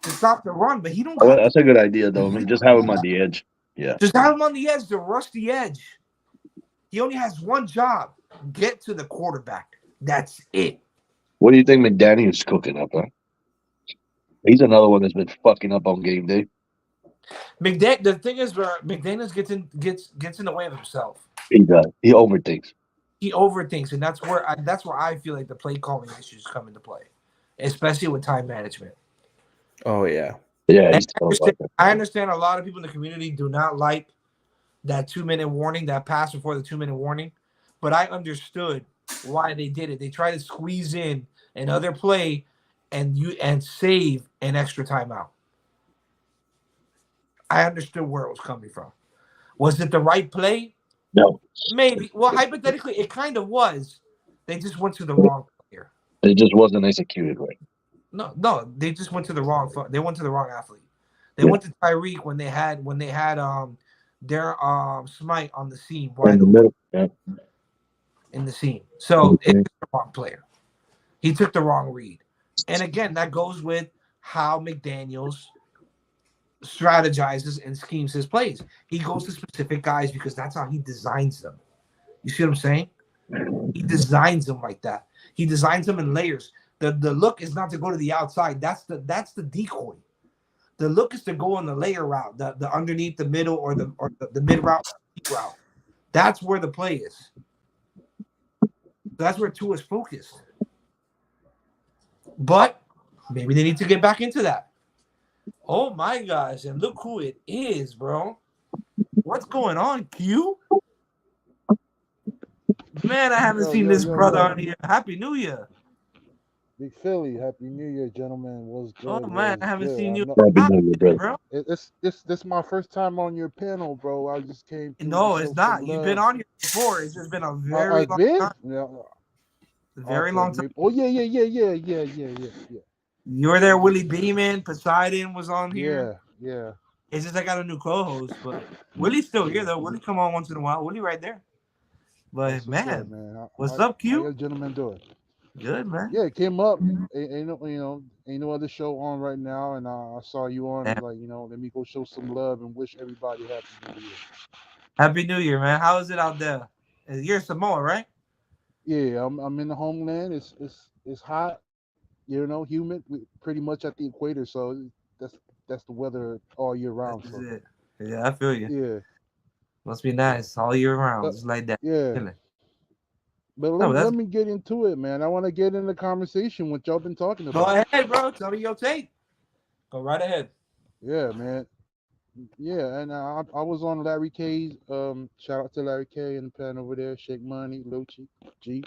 to stop the run, but he don't Well, got that's a good idea, though. I mean, just have him on the edge. Yeah. just have him on the edge to rush the edge. He only has one job: get to the quarterback. That's it. What do you think McDaniel's cooking up, huh? He's another one that's been fucking up on game day. The thing is, where McDaniels gets in the way of himself. He does. He overthinks. He overthinks, and that's where I feel like the play calling issues come into play, especially with time management. Oh yeah. Yeah, he's terrible about that. I understand a lot of people in the community do not like that 2-minute warning, that pass before the 2-minute warning, but I understood why they did it. They tried to squeeze in another play and save an extra timeout. I understood where it was coming from. Was it the right play? No. Maybe. Well, hypothetically, it kind of was. They just went to the wrong player. It just wasn't executed right. No, they just went to the wrong. They went to the wrong athlete. They went to Tyreek when they had their Smite on the seam In the middle. Yeah. in the seam. So it's the wrong player. He took the wrong read. And again, that goes with how McDaniels strategizes and schemes his plays. He goes to specific guys because that's how he designs them. You see what I'm saying? He designs them like that. He designs them in layers. The look is not to go to the outside. That's the decoy. The look is to go on the layer route, the underneath, the middle, or the mid route, deep route. That's where the play is. That's where Tua is focused. But maybe they need to get back into that. Oh my gosh, and look who it is, bro. What's going on, Q? Man, I haven't seen this brother on here. Happy New Year. Big Philly, Happy New Year, gentlemen. What's good? Oh man, I haven't seen you. Happy New Year, brother. Bro. This my first time on your panel, bro. I just came. No, it's not. You've been on here before. It's just been a very long time. Yeah. Very long time. Oh yeah. You were there, Willie Beeman, Poseidon was on here. Yeah. It's just I got a new co-host, but Willie's still here though. Willie come on once in a while. Willie right there. But That's man, what's what's up, Q? How you gentlemen doing? Good, man. Yeah, it came up. Ain't no other show on right now, and I saw you on. I was like, let me go show some love and wish everybody happy New Year. Happy New Year, man. How is it out there? You're in Samoa, right? Yeah, I'm in the homeland. It's hot, humid, pretty much at the equator. So that's the weather all year round. That's it. Yeah, I feel you. Yeah. Must be nice all year round, But, just like that. Yeah. Chilling. But let me get into it, man. I want to get in the conversation what y'all been talking about. Go ahead, bro. Tell me your take. Go right ahead. Yeah, man. Yeah, and I was on Larry K's. Shout out to Larry K and the pen over there, Shake Money, Lucci, G,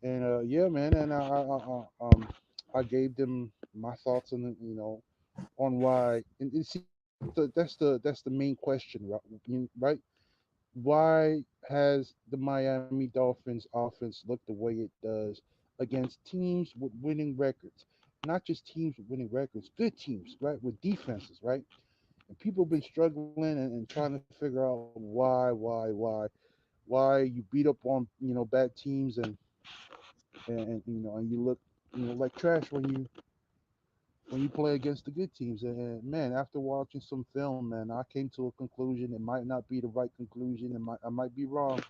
and yeah, man. And I gave them my thoughts on on why. And see, that's the main question, right? Why has the Miami Dolphins offense looked the way it does against teams with winning records? Not just teams with winning records, good teams, right? With defenses, right? And people have been struggling and trying to figure out why you beat up on bad teams and you look like trash when you play against the good teams. And man, after watching some film, man, I came to a conclusion. It might not be the right conclusion. I might be wrong,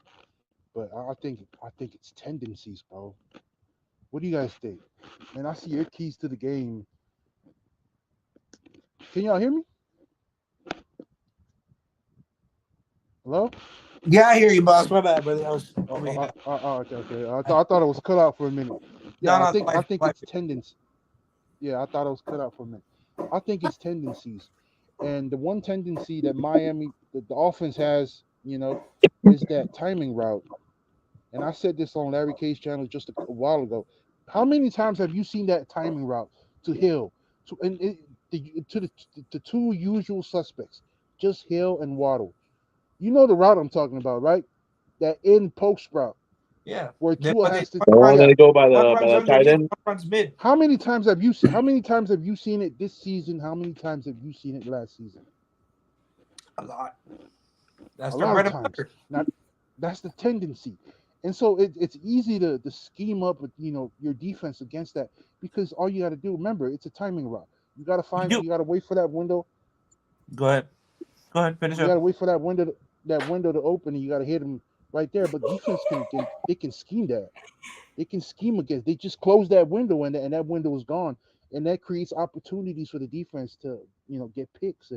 but I think it's tendencies, bro. What do you guys think? And I see your keys to the game. Can y'all hear me? Hello? Yeah, I hear you, boss. My bad, brother. I was over here. Okay. I thought it was cut out for a minute. Yeah, No, I think it's tendencies. Yeah, I thought it was cut out for a minute. I think it's tendencies. And the one tendency that Miami the offense has, is that timing route. And I said this on Larry K's channel just a while ago. How many times have you seen that timing route to Hill, to the two usual suspects, just Hill and Waddle? You know the route I'm talking about, right? That in post route Yeah. where Tua has to. The one that go by One the runs tight underneath, end. one runs mid. How many times have you seen it this season? How many times have you seen it last season? A lot. That's A the lot bread of and times. butter. Now, that's the tendency, and so it's easy to scheme up with your defense against that, because all you got to do, remember, it's a timing route. You got to do. you got to wait for that window. Go ahead. Finish You got up. to wait for that window to open, and you got to hit them right there. But defense can scheme that. They can scheme against. They just close that window, and that window is gone, and that creates opportunities for the defense to get picks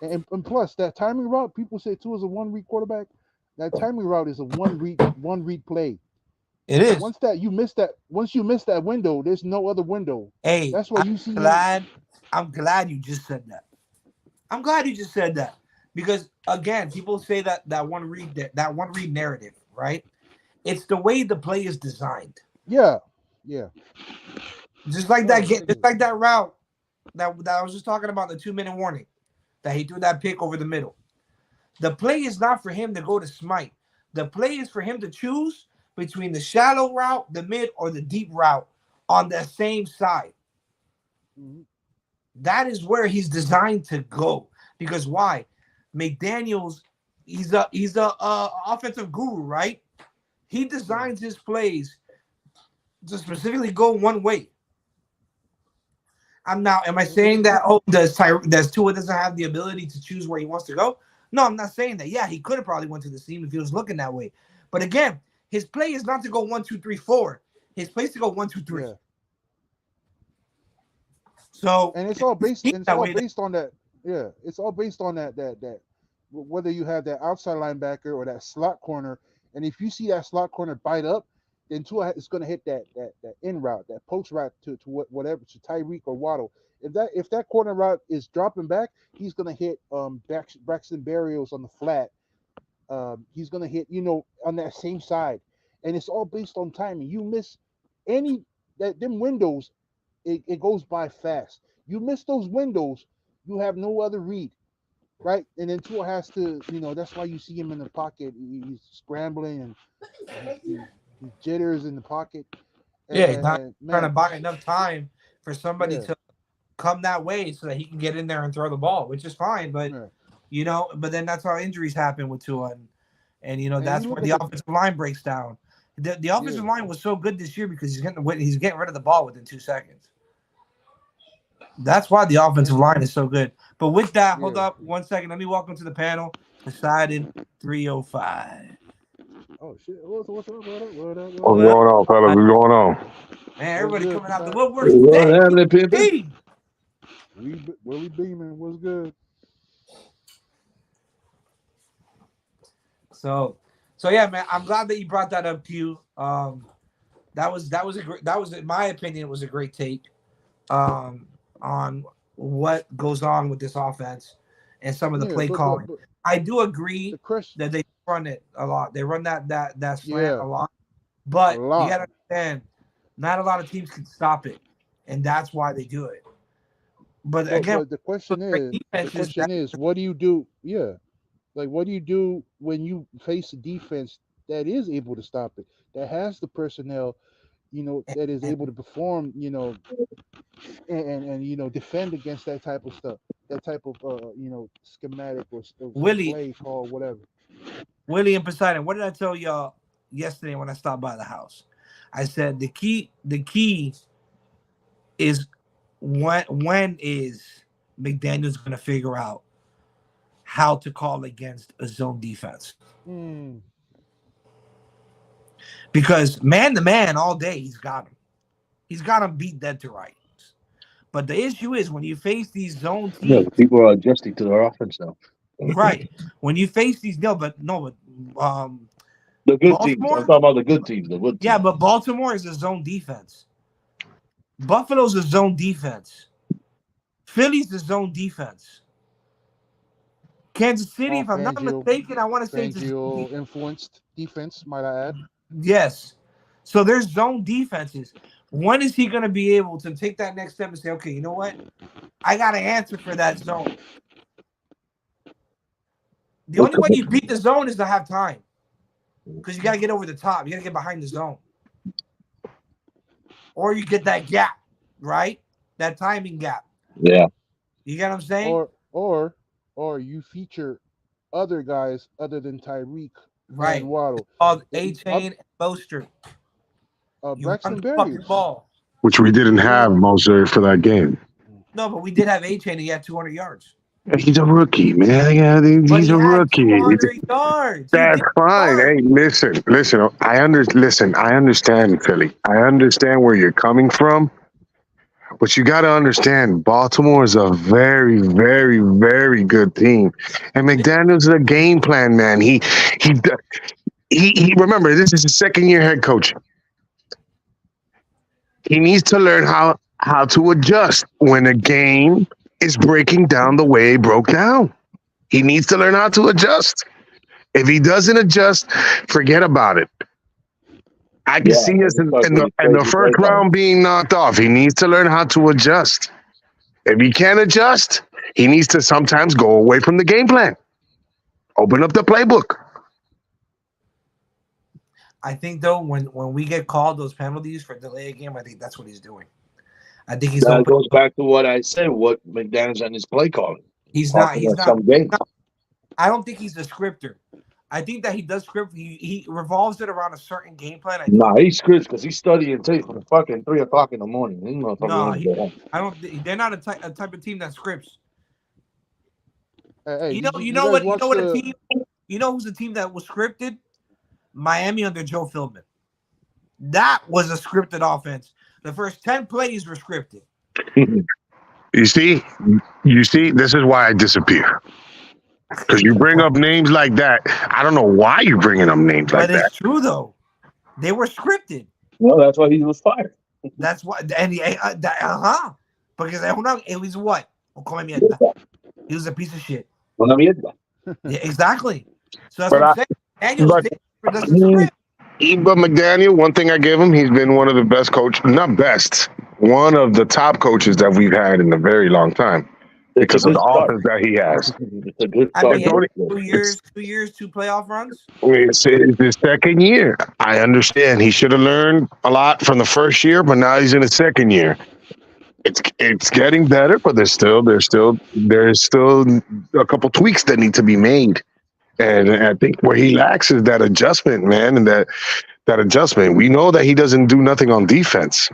and plus that timing route. People say Tua is a one-read quarterback. That timing route is a one-read play. It is. Once you miss that window, there's no other window. Hey, That's why you see. I'm glad you just said that. I'm glad you just said that, because again, people say that one read narrative, right? It's the way the play is designed. Yeah. Just like that route that I was just talking about, the 2-minute warning that he threw that pick over the middle. The play is not for him to go to smite. The play is for him to choose between the shallow route, the mid, or the deep route on the same side. Mm-hmm. That is where he's designed to go. Because why? McDaniels, he's a offensive guru, right? He designs his plays to specifically go one way. Am I saying that does Tua doesn't have the ability to choose where he wants to go? No, I'm not saying that. Yeah, he could have probably went to the seam if he was looking that way. But again, his play is not to go 1, 2, 3, 4. His play is to go 1, 2, 3. Yeah. So And it's all based on that. Yeah, it's all based on that whether you have that outside linebacker or that slot corner, and if you see that slot corner bite up, then Tua is going to hit that in route, that post route to whatever, to Tyreek or Waddle. If that corner route is dropping back, he's going to hit Braxton Berrios on the flat. He's going to hit on that same side, and it's all based on timing. You miss them windows, it goes by fast. You miss those windows, you have no other read, right? And then Tua has to, that's why you see him in the pocket. He's scrambling and he jitters in the pocket. Yeah, he's not trying to buy enough time for somebody Yeah. to come that way so that he can get in there and throw the ball, which is fine. But but then that's how injuries happen with Tua, and that's where the offensive line breaks down. The offensive line was so good this year because he's getting rid of the ball within 2 seconds. That's why the offensive line is so good. But with that, hold up 1 second. Let me welcome to the panel, Poseidon 305. Oh shit! What's up? What up? What's going on, fellas? What's going on? Man, everybody coming out the woodwork What's today. happening, pimpin'? We beaming. What's good? So yeah, man. I'm glad that you brought that up, Q. That was in my opinion, it was a great take on what goes on with this offense and some of the play calling. But I do agree that they run it a lot. They run that slant a lot. But you gotta understand, not a lot of teams can stop it, and that's why they do it. But again, the question is, what do you do? Yeah, like what do you do when you face a defense that is able to stop it, that has the personnel, that is able to perform, and defend against that type of stuff, that type of schematic or play call, whatever. Willie and Poseidon, what did I tell y'all yesterday when I stopped by the house? I said the key is when is McDaniels going to figure out how to call against a zone defense? Because man to man all day, he's got him. He's got him beat dead to rights. But the issue is when you face these zone teams, people are adjusting to their offense now. Right. When you face these, the good teams. I'm talking about the good teams. Yeah, but Baltimore is a zone defense. Buffalo's a zone defense. Philly's a zone defense. Kansas City, if I'm not Fangio- mistaken, I want to say it's Fangio influenced defense, might I add. yes. So there's zone defenses. When is he going to be able to take that next step and say, okay, you know what? I got to answer for that zone. The only way you beat the zone is to have time. Because you got to get over the top. You got to get behind the zone. Or you get that gap, right? That timing gap. Yeah. You get what I'm saying? Or you feature other guys other than Tyreek Right. and Waddle. Called A-Chain and Boster. You run Braxton the fucking Berrios. ball. which we didn't have Moser for that game. No, but we did have A-Chain and he had 200 yards. He's a rookie, man. Yeah, But he's he a had rookie. 200 yards. He That's did fine. start. Hey, listen. I understand, Philly. I understand where you're coming from, but you got to understand, Baltimore is a very, very, very good team, and McDaniel's is a game plan man. He remember, this is his second year head coach. He needs to learn how to adjust when a game is breaking down the way it broke down. He needs to learn how to adjust. If he doesn't adjust, forget about it. I can see us in the first round being knocked off. He needs to learn how to adjust. If he can't adjust, he needs to sometimes go away from the game plan. Open up the playbook. I think though, when we get called those penalties for delay a game, I think that's what he's doing. I think he's That open. goes back to what I said. What McDaniel's on his play calling. He's not. Talking He's about not. some games. I don't think he's a scripter. I think that he does script. He revolves it around a certain game plan. Nah, he's scripts because he's studying tape from fucking 3 o'clock in the morning. I don't. They're not a type of team that scripts. Hey, You know what a team. You know who's a team that was scripted? Miami under Joe Philbin. That was a scripted offense. The first 10 plays were scripted. You see, this is why I disappear. Because you bring up names like that. I don't know why you're bringing up names like But that. it's true though. They were scripted. Well, that's why he was fired. That's what. And because it was what? He was a piece of shit. Yeah, exactly. So that's But what I'm saying. Daniel doesn't script. But McDaniel, one thing I give him, he's been one of the best coaches, not best, one of the top coaches that we've had in a very long time because of the offense that he has. It's a good I start. mean, 2 years, 2 playoff runs. It's his second year. I understand he should have learned a lot from the first year, but now he's in his second year. It's getting better, but there's still a couple tweaks that need to be made. And I think where he lacks is that adjustment, man, and that adjustment. We know that he doesn't do nothing on defense,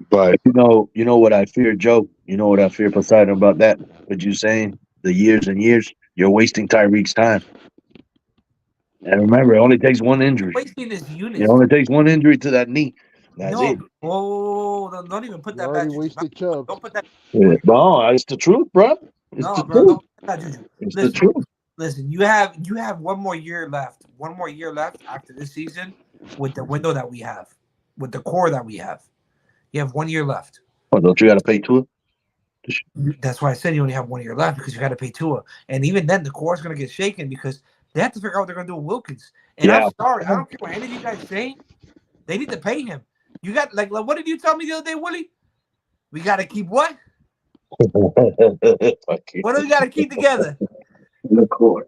but You know what I fear, Joe? You know what I fear, Poseidon, about that? What you saying? The years and years, you're wasting Tyreek's time. And remember, it only takes one injury. Wasting his units. It only takes one injury to that knee. That's it. Oh, don't even put You that already back. wasted Chubb. Don't put that. Yeah. No, it's the truth, bro. It's No, the bro. truth. Don't put that, Juju. It's Listen, the truth. Listen, you have 1 more year left. 1 more year left after this season with the window that we have, with the core that we have. You have 1 year left. Oh, don't you got to pay Tua? That's why I said you only have 1 year left because you got to pay Tua. And even then, the core is going to get shaken because they have to figure out what they're going to do with Wilkins. And Yeah. I'm sorry. I don't care what any of you guys say. They need to pay him. You got, like what did you tell me the other day, Willie? We got to keep what? What do we got to keep together? The core.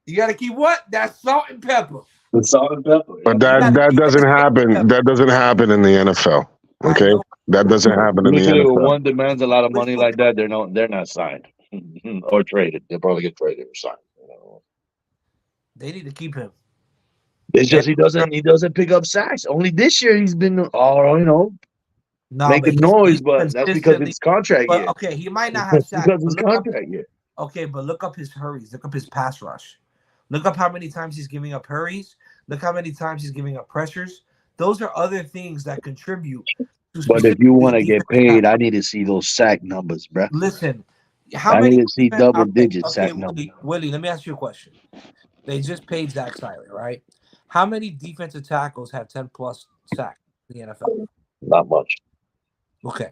You got to keep what? That salt and pepper. The salt and pepper. but that doesn't happen. That doesn't happen in the NFL. Okay, that doesn't happen in the Usually, when NFL. one demands a lot of money like that, they're not signed or traded. They'll probably get traded or signed. They need to keep him. It's just he doesn't pick up sacks. Only this year he's been making noise, but that's because it's contract year. Okay, he might not have sacks. Because it's contract year. Okay, but look up his hurries. Look up his pass rush. Look up how many times he's giving up hurries. Look how many times he's giving up pressures. Those are other things that contribute. But if you want to get paid, I need to see those sack numbers, bro. Listen, I need to see double-digit sack numbers. Willie, let me ask you a question. They just paid Zach Seiler, right? How many defensive tackles have 10+ sacks in the NFL? Not much. Okay.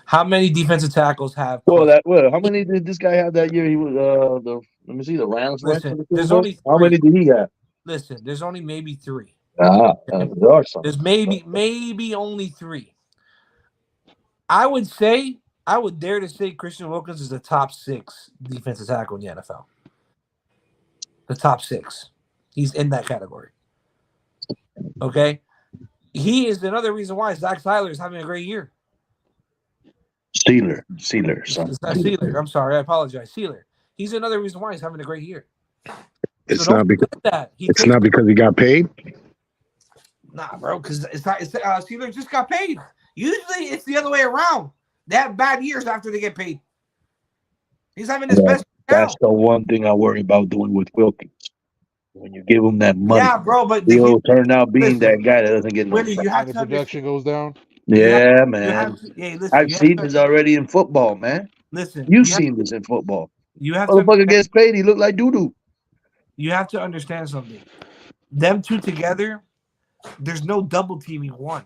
How many defensive tackles have? How many did this guy have that year? He was let me see, the Rams went to Listen, the Super there's Bowl? only How three. many did he have? Listen, there's only maybe 3. There are some. There's maybe only 3. I would dare to say Christian Wilkins is the top 6 defensive tackle in the NFL. The top 6. He's in that category. Okay? He is another reason why Zach Seiler is having a great year. Sealer. It's not Sealer. I'm sorry. I apologize. Sealer. He's another reason why he's having a great year. It's So not because that. it's not because he got paid. Nah, bro, because it's not. Sealer just got paid. Usually, it's the other way around. They have bad years after they get paid. He's having his best. That's the one thing I worry about doing with Wilkins. When you give him that money, Yeah, bro, but he'll turn out being that guy that doesn't get no. Willie, you have And the to understand. production goes down. Yeah, man. Listen, I've seen this already in football, man. Listen, You've seen this in football. You have to. Motherfucker gets paid, he look like doo-doo. You have to understand something. Them two together, there's no double teaming one.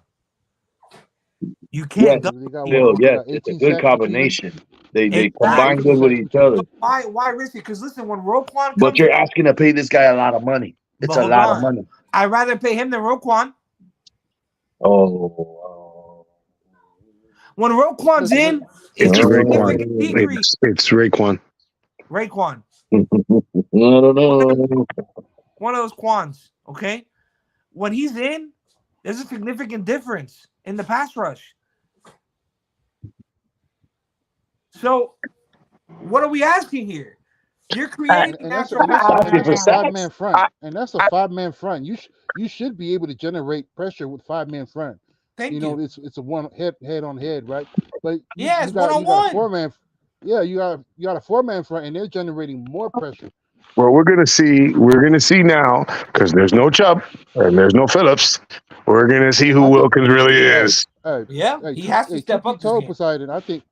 You can't. It's a good combination. They combine good with each other. Why risk it? Because listen, when Roquan but you're asking to pay this guy a lot of money. It's a lot of money. I'd rather pay him than Roquan. Oh. When Roquan's in, it's Raekwon. It's Raekwon. Raekwon. I don't know. One of those Quans, okay? When he's in, there's a significant difference in the pass rush. So, what are we asking here? You're creating and that's a 5-man front, and that's a 5-man front. You should be able to generate pressure with 5-man front. Thank you. Know, it's a one head on head, right? But it's one-on-one. 4-man. Yeah, you got a 4-man front, and they're generating more pressure. Well, we're gonna see now because there's no Chubb and there's no Phillips. We're gonna see who Wilkins really is. He has to step up. Poseidon. I think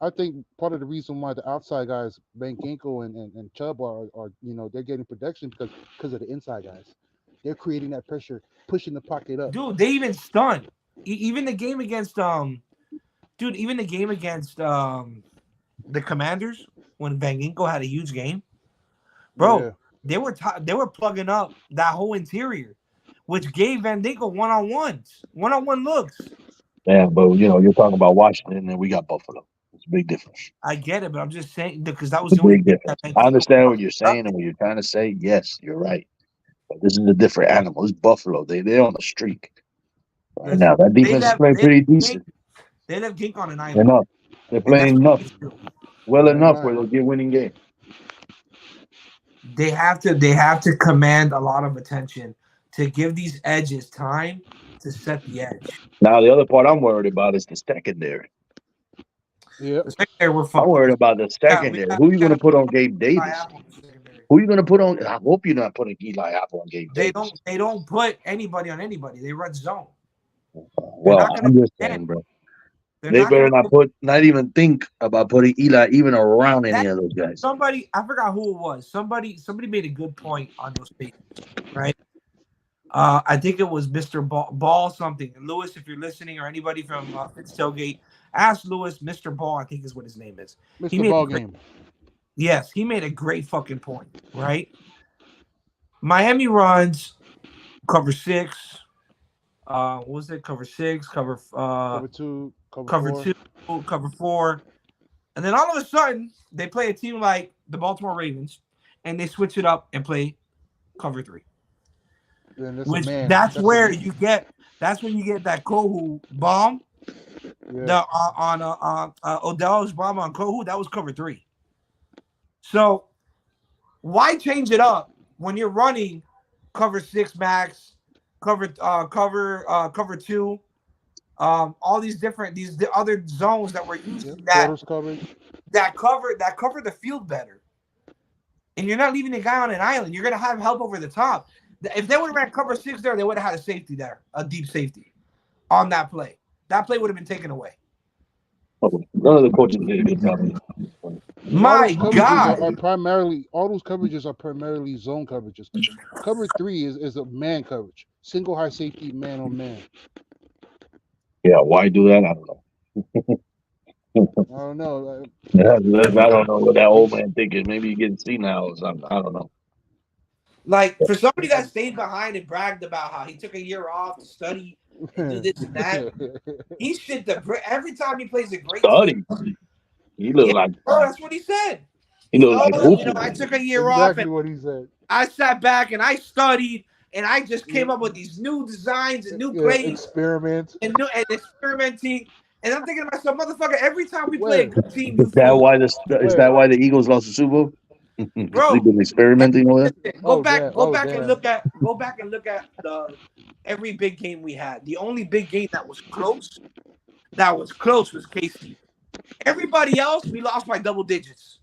part of the reason why the outside guys, Van Ginkel and Chubb are they're getting production because of the inside guys. They're creating that pressure, pushing the pocket up. Dude, they even stunned. Even the game against the Commanders when Van Ginkel had a huge game, bro. Yeah. They were plugging up that whole interior, which gave Van Ginkel one-on-one looks. Yeah, but you're talking about Washington, and we got Buffalo. It's a big difference. I get it, but I'm just saying because that was the only difference. I understand what you're saying and what you're trying to say. Yes, you're right. But this is a different animal. It's Buffalo. They're on the streak right now. That defense is playing pretty decent. They left Gink on an island. Enough. They're playing enough. Well enough where they'll get winning game. They have to command a lot of attention to give these edges time to set the edge. Now the other part I'm worried about is the secondary. Yeah, the secondary I'm worried about the secondary. Who are you going to put on Gabe Davis? Who are you going to put on? I hope you're not putting Eli Apple on Gabe Davis. They don't put anybody on anybody. They run zone. Well, I'm just saying, bro. They better not even think about putting Eli even around any of those guys. Somebody, I forgot who it was. Somebody made a good point on those pages, right? I think it was Mr. Ball something. Lewis, if you're listening, or anybody from FinsTalk, ask Lewis. Mr. Ball, I think is what his name is. Mr. Ball game. Yes, he made a great fucking point, right? Miami runs cover 6. What was it? Cover 6, cover 2, cover 4. 2, cover 4. And then all of a sudden, they play a team like the Baltimore Ravens, and they switch it up and play cover 3. That's when you get that Kohu bomb. Yeah. On Odell's bomb on Kohu, that was cover 3. So why change it up when you're running cover 6 max, cover 2, all these the other zones that we're using that cover the field better. And you're not leaving the guy on an island. You're gonna have help over the top. If they would have ran cover 6 there, they would have had a safety there, a deep safety on that play. That play would have been taken away. None of the coaches did a good job. My God! All those coverages are primarily zone coverages. Cover 3 is a man coverage, single high safety, man on man. Yeah, why do that? I don't know. don't know. Like, I don't know what that old man thinking. Maybe he getting senile or something. I don't know. Like for somebody that stayed behind and bragged about how he took a year off to study and do this and that, he shit every time he plays a great Study. team. He look like That's what he said. he look like I took a year off exactly and what he said. I sat back and I studied and I just came up with these new designs and new plays Experiment. and experimenting. And I'm thinking to myself, motherfucker, every time we play a good team, you Is that fool. why the Eagles lost the Super Bowl? Bro, They've been experimenting on that. Go back damn. and look at the every big game we had. The only big game that was close was KC. Everybody else, we lost by double digits.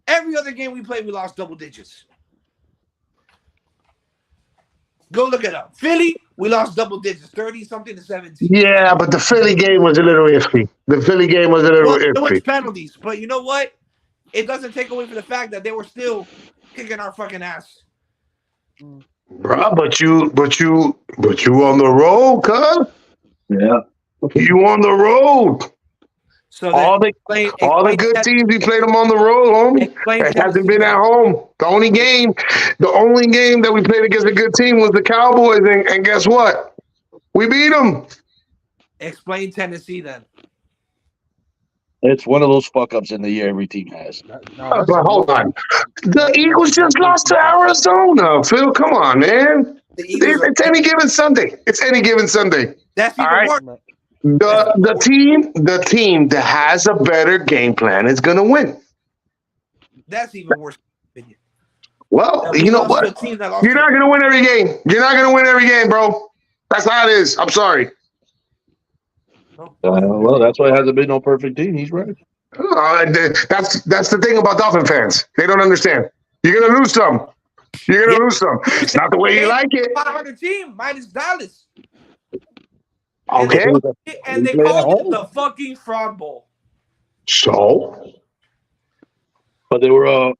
Every other game we played, we lost double digits. Go look it up. Philly, we lost double digits, 30-something to 17. Yeah, but the Philly game was a little iffy. Well, it was penalties, but you know what? It doesn't take away from the fact that they were still kicking our fucking ass. Bruh, but you on the road, cuz. Yeah. You on the road. So All the good teams, we played them on the road, homie. It hasn't been at home. The only game that we played against a good team was the Cowboys, and guess what? We beat them. Explain Tennessee then. It's one of those fuck ups in the year every team has. But hold on. The Eagles just lost to Arizona. Phil, come on, man. It's any given Sunday. It's any given Sunday. That's even worse. The team that has a better game plan is gonna win. That's even worse. Well, you know what? You're not gonna win every game. You're not gonna win every game, bro. That's how it is. I'm sorry. Well, that's why it hasn't been no perfect team. He's right. That's the thing about Dolphin fans. They don't understand. You're gonna lose some. You're gonna lose some. It's not the way you like it. 500 team minus Dallas. Okay. And they called it the fucking Fraud Bowl. So. But they were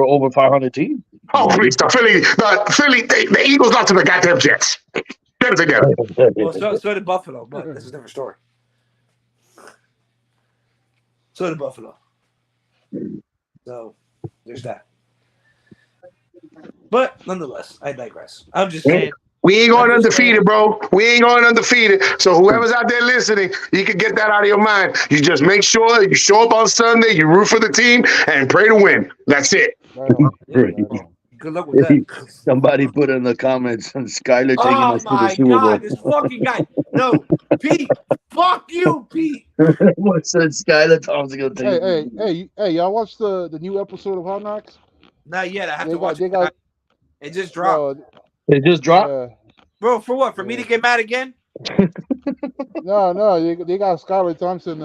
over 500 team. Oh, please, the Eagles lost to the goddamn Jets. Get it together. Well, so did Buffalo, but that's a different story. So did Buffalo. So there's that. But nonetheless, I digress. I'm just saying. We ain't going undefeated, bro. We ain't going undefeated. So whoever's out there listening, you can get that out of your mind. You just make sure you show up on Sunday, you root for the team, and pray to win. That's it. Good luck with that. Somebody put in the comments, Skyler taking us to the Super Bowl. Oh my God, this fucking guy. No, Pete. Fuck you, Pete. What said Skyler Thompson gonna take? Hey, y'all watched the new episode of Hot Knocks? Not yet. I have to watch it. It just dropped. It just dropped? Bro, for what? For me to get mad again? No, they got Skylar Thompson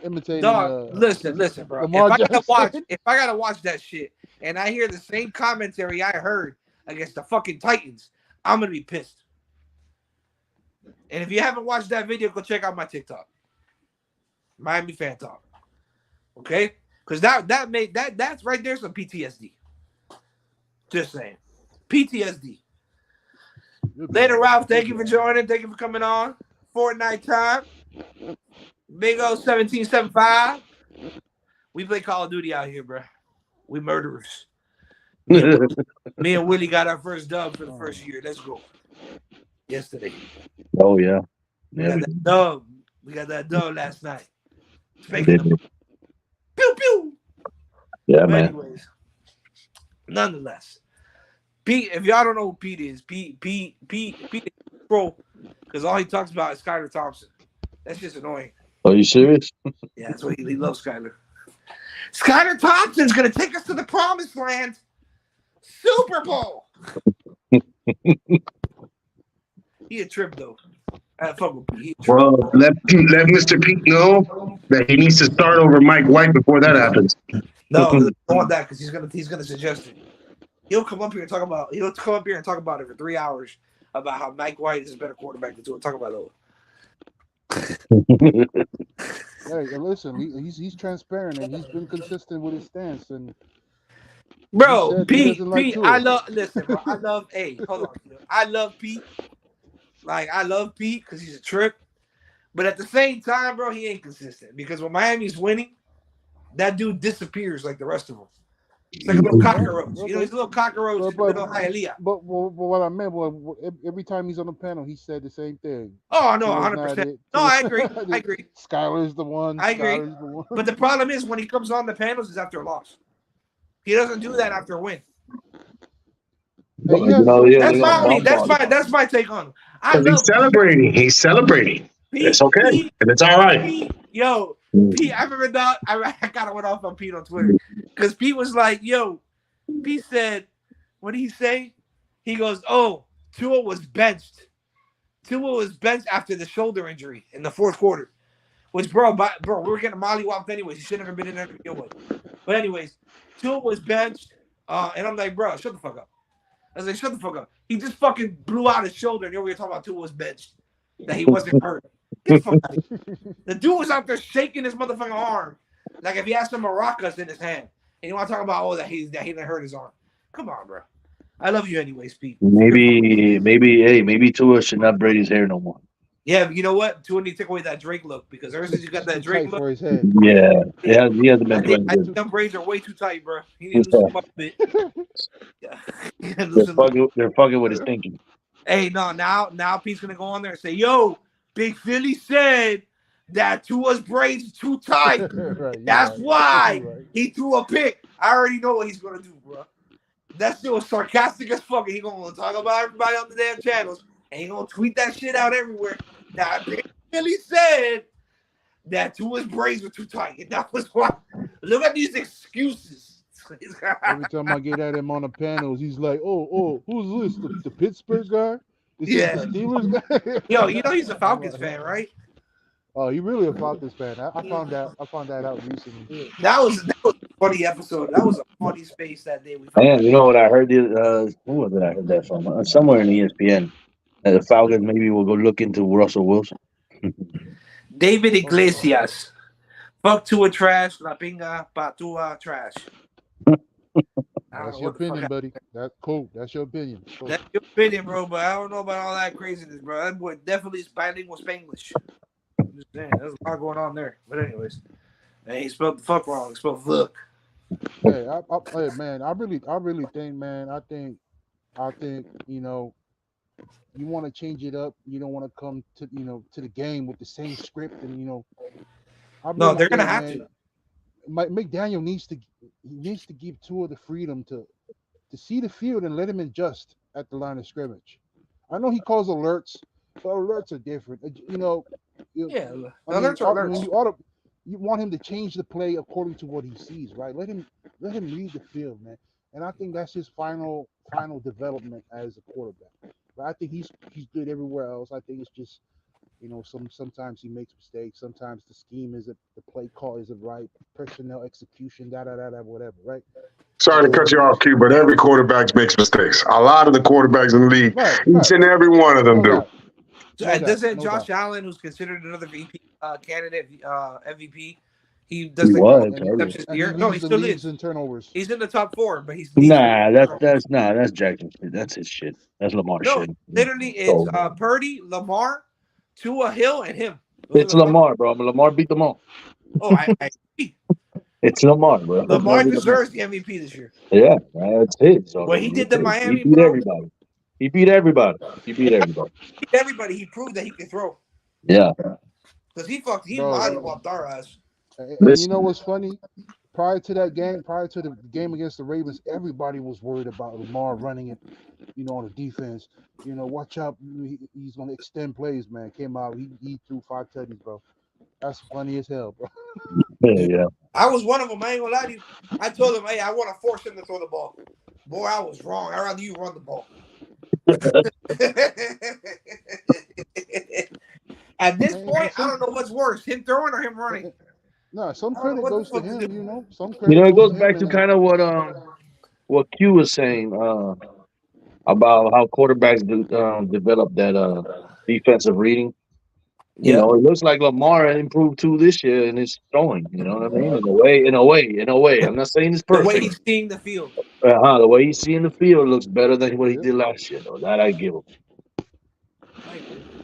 imitating. Dog, listen, bro. If I gotta watch that shit and I hear the same commentary I heard against the fucking Titans, I'm gonna be pissed. And if you haven't watched that video, go check out my TikTok. Miamifantalk. Okay? Because that's right there some PTSD. Just saying. PTSD. Later, Ralph. Thank you for joining. Thank you for coming on. Fortnite time. Big O 1775. We play Call of Duty out here, bro. We murderers. Me and Willie got our first dub for the first year. Let's go. Yesterday. Oh yeah. We got that dub last night. Speaking of pew pew. Yeah, but man. Anyways, nonetheless. Pete, if y'all don't know who Pete is bro, because all he talks about is Skylar Thompson. That's just annoying. Are you serious? Yeah, that's what he loves Skylar. Skylar Thompson's gonna take us to the promised land. Super Bowl. He a trip though. Fuck with Pete. Well, let Mr. Pete know that he needs to start over Mike White before that happens. No, I don't want that because he's gonna suggest it. He'll come up here and talk about it for 3 hours about how Mike White is a better quarterback than Tua. Talk about it. Hey, listen, he's transparent and he's been consistent with his stance. And bro, Pete, like I love. Listen, bro, I love. Hey, hold on. I love Pete. Like I love Pete because he's a trip. But at the same time, bro, he ain't consistent because when Miami's winning, that dude disappears like the rest of them. It's like a little cockroach. You know, he's a little cockroach in the middle of Hialeah. But what I meant was every time he's on the panel, he said the same thing. Oh no, Tua's 100%. No, I agree. I agree. Skyler's the one. I agree. Skyler's the one. But the problem is when he comes on the panels is after a loss. He doesn't do that after a win. That's my take on him. He's celebrating. He's celebrating. It's okay. And it's all right. Pete, I remember that. I kind of went off on Pete on Twitter because Pete was like, Pete said, what did he say? He goes, oh, Tua was benched. Tua was benched after the shoulder injury in the fourth quarter. Which, bro, we were getting mollywopped anyways. He shouldn't have been in there to begin with. But anyways, Tua was benched. And I'm like, bro, shut the fuck up. I was like, shut the fuck up. He just fucking blew out his shoulder. And you're talking about Tua was benched. That he wasn't hurt. Get the fuck out of here. The dude was out there shaking his motherfucking arm. Like if he had some maracas in his hand. And you want to talk about, that he didn't hurt his arm. Come on, bro. I love you anyways, Pete. Maybe Tua should not braid his hair no more. Yeah, but you know what? Tua need to take away that Drake look because ever since you got that Drake look for his head. Yeah, he hasn't been playing I good. think them braids are way too tight, bro. He needs to loosen them up a bit. They're fucking with his thinking. Hey, no, now Pete's gonna go on there and say, "Yo, Big Philly said that Tua's braids too tight. That's why he threw a pick." I already know what he's gonna do, bro. That shit was sarcastic as fuck. He gonna talk about everybody on the damn channels, and he gonna tweet that shit out everywhere. Now, Big Philly said that Tua's braids were too tight, and that was why. Look at these excuses. Every time I get at him on the panels, he's like, "Oh, who's this? The Pittsburgh guy? This is the Steelers guy?" Yo, you know he's a Falcons fan, right? Oh, he really a Falcons fan. I found that out recently. That was a funny episode. That was a funny space that day. Man, you know what I heard? Who was it? I heard that from somewhere in ESPN. The Falcons maybe will go look into Russell Wilson. David Iglesias. Fuck Tua trash. La pinga pa Tua trash. That's your opinion, buddy. That's cool. That's your opinion. Cool. That's your opinion, bro. But I don't know about all that craziness, bro. That boy definitely is bilingual Spanglish. I'm just saying, there's a lot going on there. But anyways, he spelled the fuck wrong. He spelled fuck. Hey, man, I really think, man. I think, you want to change it up. You don't want to come to the game with the same script, and no, they're gonna have to. McDaniel needs to give Tua the freedom to see the field and let him adjust at the line of scrimmage. I know he calls alerts, but alerts are different. Alerts are alerts. You want him to change the play according to what he sees, right? Let him read the field, man. And I think that's his final development as a quarterback. But I think he's good everywhere else. I think it's just sometimes he makes mistakes. Sometimes the scheme isn't, the play call isn't right, personnel execution, whatever, right? Sorry to cut you off, Q, but every quarterback makes mistakes. A lot of the quarterbs in the league, each and every one of them do. Doesn't Josh Allen, who's considered another VP candidate, MVP, he does interceptions a year? No, he still is. In turnovers. He's in the top 4, but he's that's Jackson. That's his shit. That's Lamar's shit. Literally, it's Purdy, Lamar, Tua, Hill, and him. It's Lamar, bro. Lamar beat them all. Oh, I agree. It's Lamar, bro. Lamar deserves the MVP this year. Yeah, that's it. So when he did the Miami, he beat everybody. He beat everybody. He proved that he could throw. Yeah. Because he mollywopped our ass. And you know what's funny? Prior to the game against the Ravens, everybody was worried about Lamar running it, on the defense. Watch out. He's going to extend plays, man. Came out, he threw 5 tutties, bro. That's funny as hell, bro. Yeah. I was one of them. I ain't going to lie to you. I told him, hey, I want to force him to throw the ball. Boy, I was wrong. I'd rather you run the ball. At this point, I don't know what's worse, him throwing or him running. No, some credit goes to him, Some credit it goes back to kind of what Q was saying about how quarterbacks develop that defensive reading. It looks like Lamar improved too this year in his throwing. You know what I mean? In a way. I'm not saying it's perfect. The way he's seeing the field. The way he's seeing the field looks better than what he did last year. Though that I give him.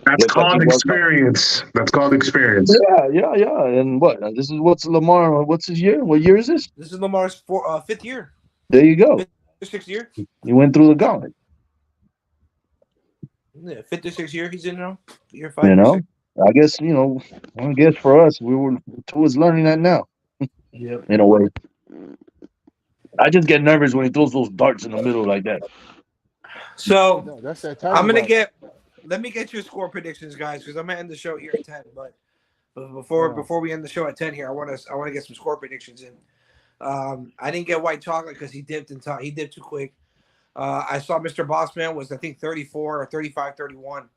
That's Looks like he called worked on it. experience. That's called experience. Yeah. And what? This is what's Lamar? What's his year? What year is this? This is Lamar's fifth year, There you go. fifth or sixth year. He went through the gauntlet. Yeah, fifth or sixth year he's in now. Year 5 You or know, 6. I guess for us, Tua's learning that now. Yep. In a way, I just get nervous when he throws those darts in the middle like that. So No, that's that I'm gonna tiger let me get your score predictions, guys, because I'm gonna end the show here at 10. But before we end the show at 10 here, I want to get some score predictions in. I didn't get white chocolate because he dipped too quick. I saw Mr. Bossman was I think 34 or 35, 31.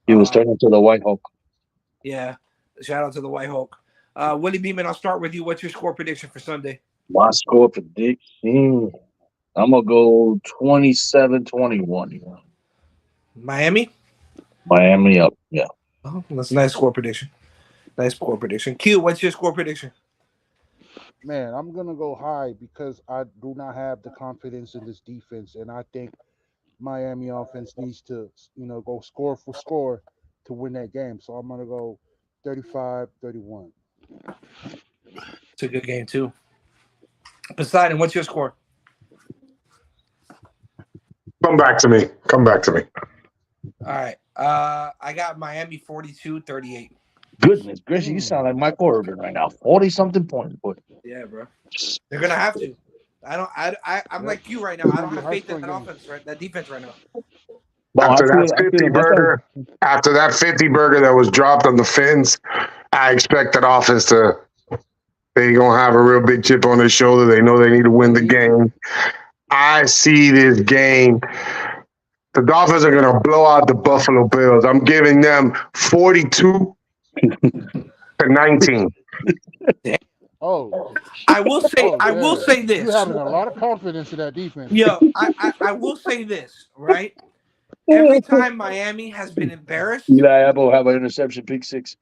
He was turning to the White Hulk. Yeah. Shout out to the White Hulk. Willie Beeman, I'll start with you. What's your score prediction for Sunday? My score prediction, I'm gonna go 27-21. Miami? Miami up. Yeah. Oh, that's a nice score prediction. Nice score prediction. Q, what's your score prediction? Man, I'm gonna go high because I do not have the confidence in this defense, and I think Miami offense needs to, go score for score to win that game. So I'm gonna go 35-31. It's a good game too. Poseidon, what's your score? Come back to me. All right. I got Miami 42-38. Goodness gracious, you sound like Mike Oregon right now. 40-something points, boy. Yeah, bro. They're gonna have to. I'm like you right now. I don't have faith in that offense, right? That defense right now. After that 50 burger that was dropped on the Fins, I expect that offense to. They're gonna have a real big chip on their shoulder. They know they need to win the game. I see this game. The Dolphins are gonna blow out the Buffalo Bills. I'm giving them 42-19. Oh, I will say this. You're having a lot of confidence in that defense. Yo, I will say this, right? Every time Miami has been embarrassed, Eli Apple have an interception, pick six.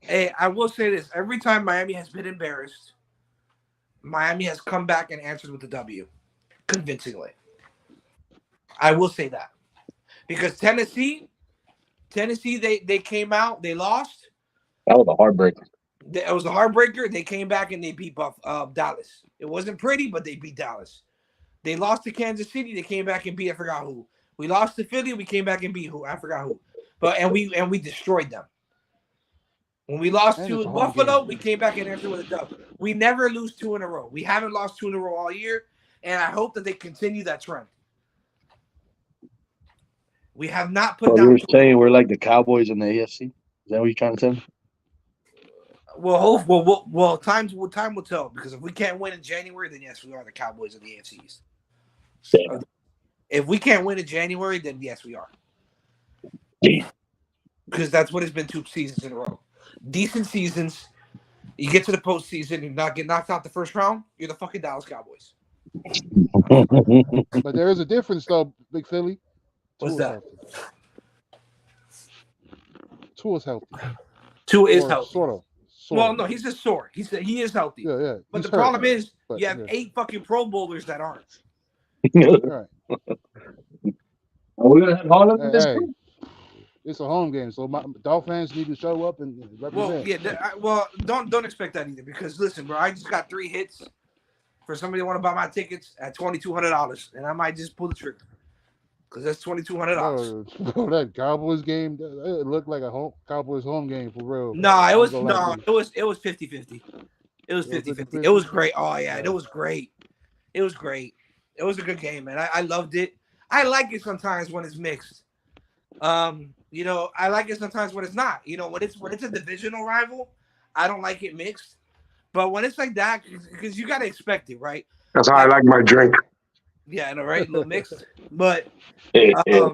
hey, I will say this. Every time Miami has been embarrassed, Miami has come back and answered with a W, convincingly. I will say that. Because Tennessee, they came out, they lost. That was a heartbreaker. It was a heartbreaker. They came back and they beat Dallas. It wasn't pretty, but they beat Dallas. They lost to Kansas City. They came back and beat I forgot who. We lost to Philly. We came back and beat who? I forgot who. And we destroyed them. When we lost to Buffalo, we came back and answered with a dub. We never lose 2 in a row. We haven't lost 2 in a row all year, and I hope that they continue that trend. We have not put down. You're saying we're like the Cowboys in the AFC? Is that what you're trying to tell me? Well, time will tell. Because if we can't win in January, then yes, we are the Cowboys of the AFC East. Damn. If we can't win in January, then yes, we are. Because that's what it's been 2 seasons in a row. Decent seasons. You get to the postseason and not get knocked out the first round, you're the fucking Dallas Cowboys. But there is a difference, though, Big Philly. What's that? Tua's healthy. Tua is healthy. Sort of. Well, no, he's just sore. He is healthy. Yeah. But the problem is you have 8 fucking Pro Bowlers that aren't. Right. Are we gonna have Harlem in this? Hey, it's a home game, so Dolphin fans need to show up and represent. Don't expect that either. Because listen, bro, I just got 3 hits for somebody that want to buy my tickets at $2,200, and I might just pull the trigger because that's $2,200. Bro, that Cowboys game, it looked like a Cowboys home game for real. It was 50-50. It was 50-50. It was great. Oh yeah, it was great. It was great. It was a good game, man. I loved it. I like it sometimes when it's mixed. I like it sometimes when it's not. When it's a divisional rival, I don't like it mixed. But when it's like that, because you got to expect it, right? That's how I like my drink. Yeah, I know, right? A little mixed. But yeah,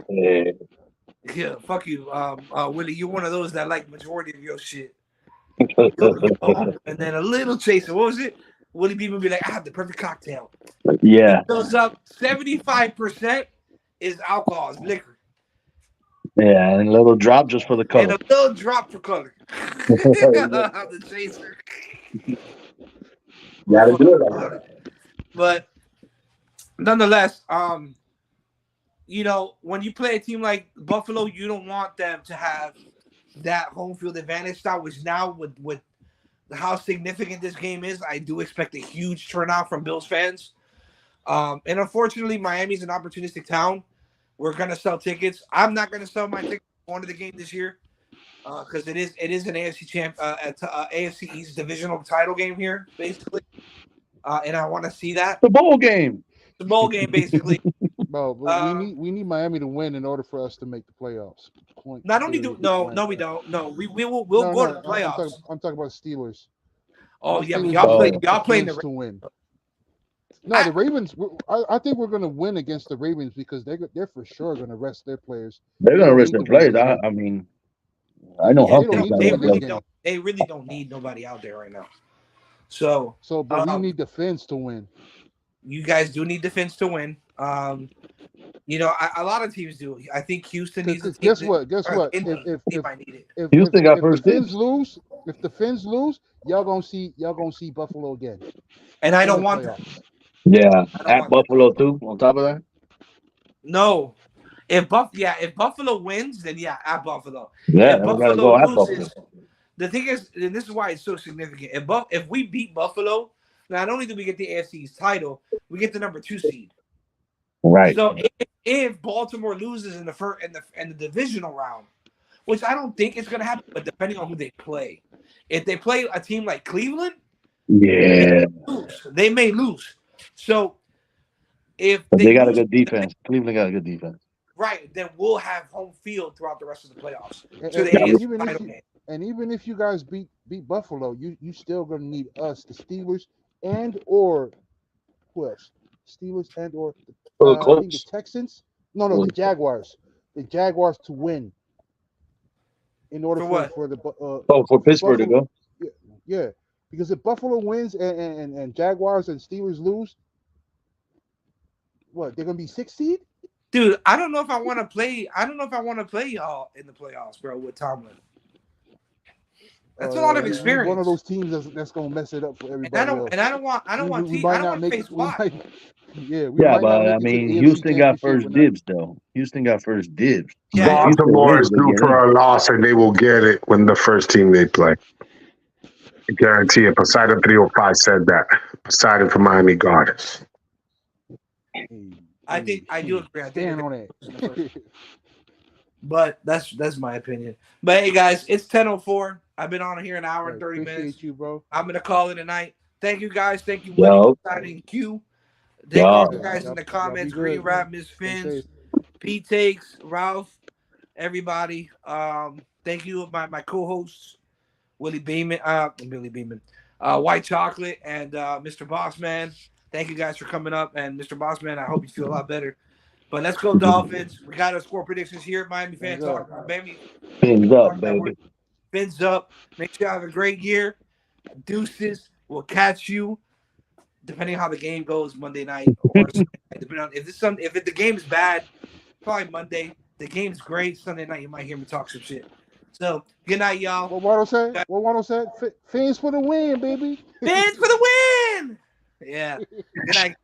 fuck you, Willie. You're one of those that like majority of your shit. And then a little chaser. What was it? Willie B would be like, I have the perfect cocktail. Yeah. It fills up 75% is alcohol, is liquor. Yeah, and a little drop just for the color. And a little drop for color. The chaser. Gotta do it. But nonetheless, when you play a team like Buffalo, you don't want them to have that home field advantage style, which now with how significant this game is, I do expect a huge turnout from Bills fans. And unfortunately, Miami's an opportunistic town. We're gonna sell tickets. I'm not gonna sell my ticket going to the game this year because it is an AFC East divisional title game here, basically. And I want to see that. The bowl game. The bowl game, basically. Bro, but we need Miami to win in order for us to make the playoffs. Point. Not only do no, we don't. No, we'll go to the playoffs. I'm talking about Steelers. Oh yeah, Steelers y'all playing the to win. No, the Ravens. I think we're going to win against the Ravens because they're for sure going to rest their players. They're going to rest their players. I mean, I know they really don't need nobody out there right now. So but we need defense to win. You guys do need defense to win. You know, a lot of teams do. I think Houston needs. Guess what? If Houston got first dibs. If the Fins lose, y'all gonna see Buffalo again. And I don't want that. Yeah, at Buffalo too. On top of that, no. If Buffalo wins, then yeah, at Buffalo. Yeah, if Buffalo loses, the thing is, and this is why it's so significant. If we beat Buffalo, not only do we get the AFC's title, we get the number 2 seed. Right. So if Baltimore loses in the divisional round, which I don't think is going to happen, but depending on who they play, if they play a team like Cleveland, they may lose. So if they got a good defense, Cleveland got a good defense. Right, then we'll have home field throughout the rest of the playoffs. Even if you guys beat Buffalo, you still gonna need us, the Steelers, and or who else? Steelers and or I think the Texans. No, the Jaguars. The Jaguars to win. In order for Pittsburgh to go. Yeah, because if Buffalo wins and Jaguars and Steelers lose, what, they're gonna be 6th seed? Dude, I don't know if I want to play. I don't know if I want to play y'all in the playoffs, bro, with Tomlin. That's a lot of experience. One of those teams that's gonna mess it up for everybody. And I don't want to face Watt. But I mean, Houston got first dibs, though. Houston got first dibs. Yeah, Baltimore is due for a loss, and they will get it when the first team they play. I guarantee it. Poseidon 305 said that. Poseidon from Miami Gardens. I think I do agree. Stand on it. But that's my opinion. But hey, guys, it's 10:04. I've been on here an hour and 30 minutes. You, bro. I'm gonna call it a night. Thank you, guys. Thank you, Willie, signing Q. Thank you guys in the comments. Green Rap, Miss Fins, Pete Takes, Ralph, everybody. Thank you, my co-hosts, Billy Beeman, White Chocolate, and Mr. Bossman. Thank you guys for coming up. And Mr. Bossman, I hope you feel a lot better. But let's go, Dolphins. We got our score predictions here at Miamifantalk. Baby. Fins up, baby. Fins up. Make sure you have a great year. Deuces. We'll catch you depending on how the game goes Monday night. Or depending on if the game is bad, probably Monday. The game's great. Sunday night, you might hear me talk some shit. So, good night, y'all. What Waddle said? Fins for the win, baby. Fins for the win! Yeah. Good night.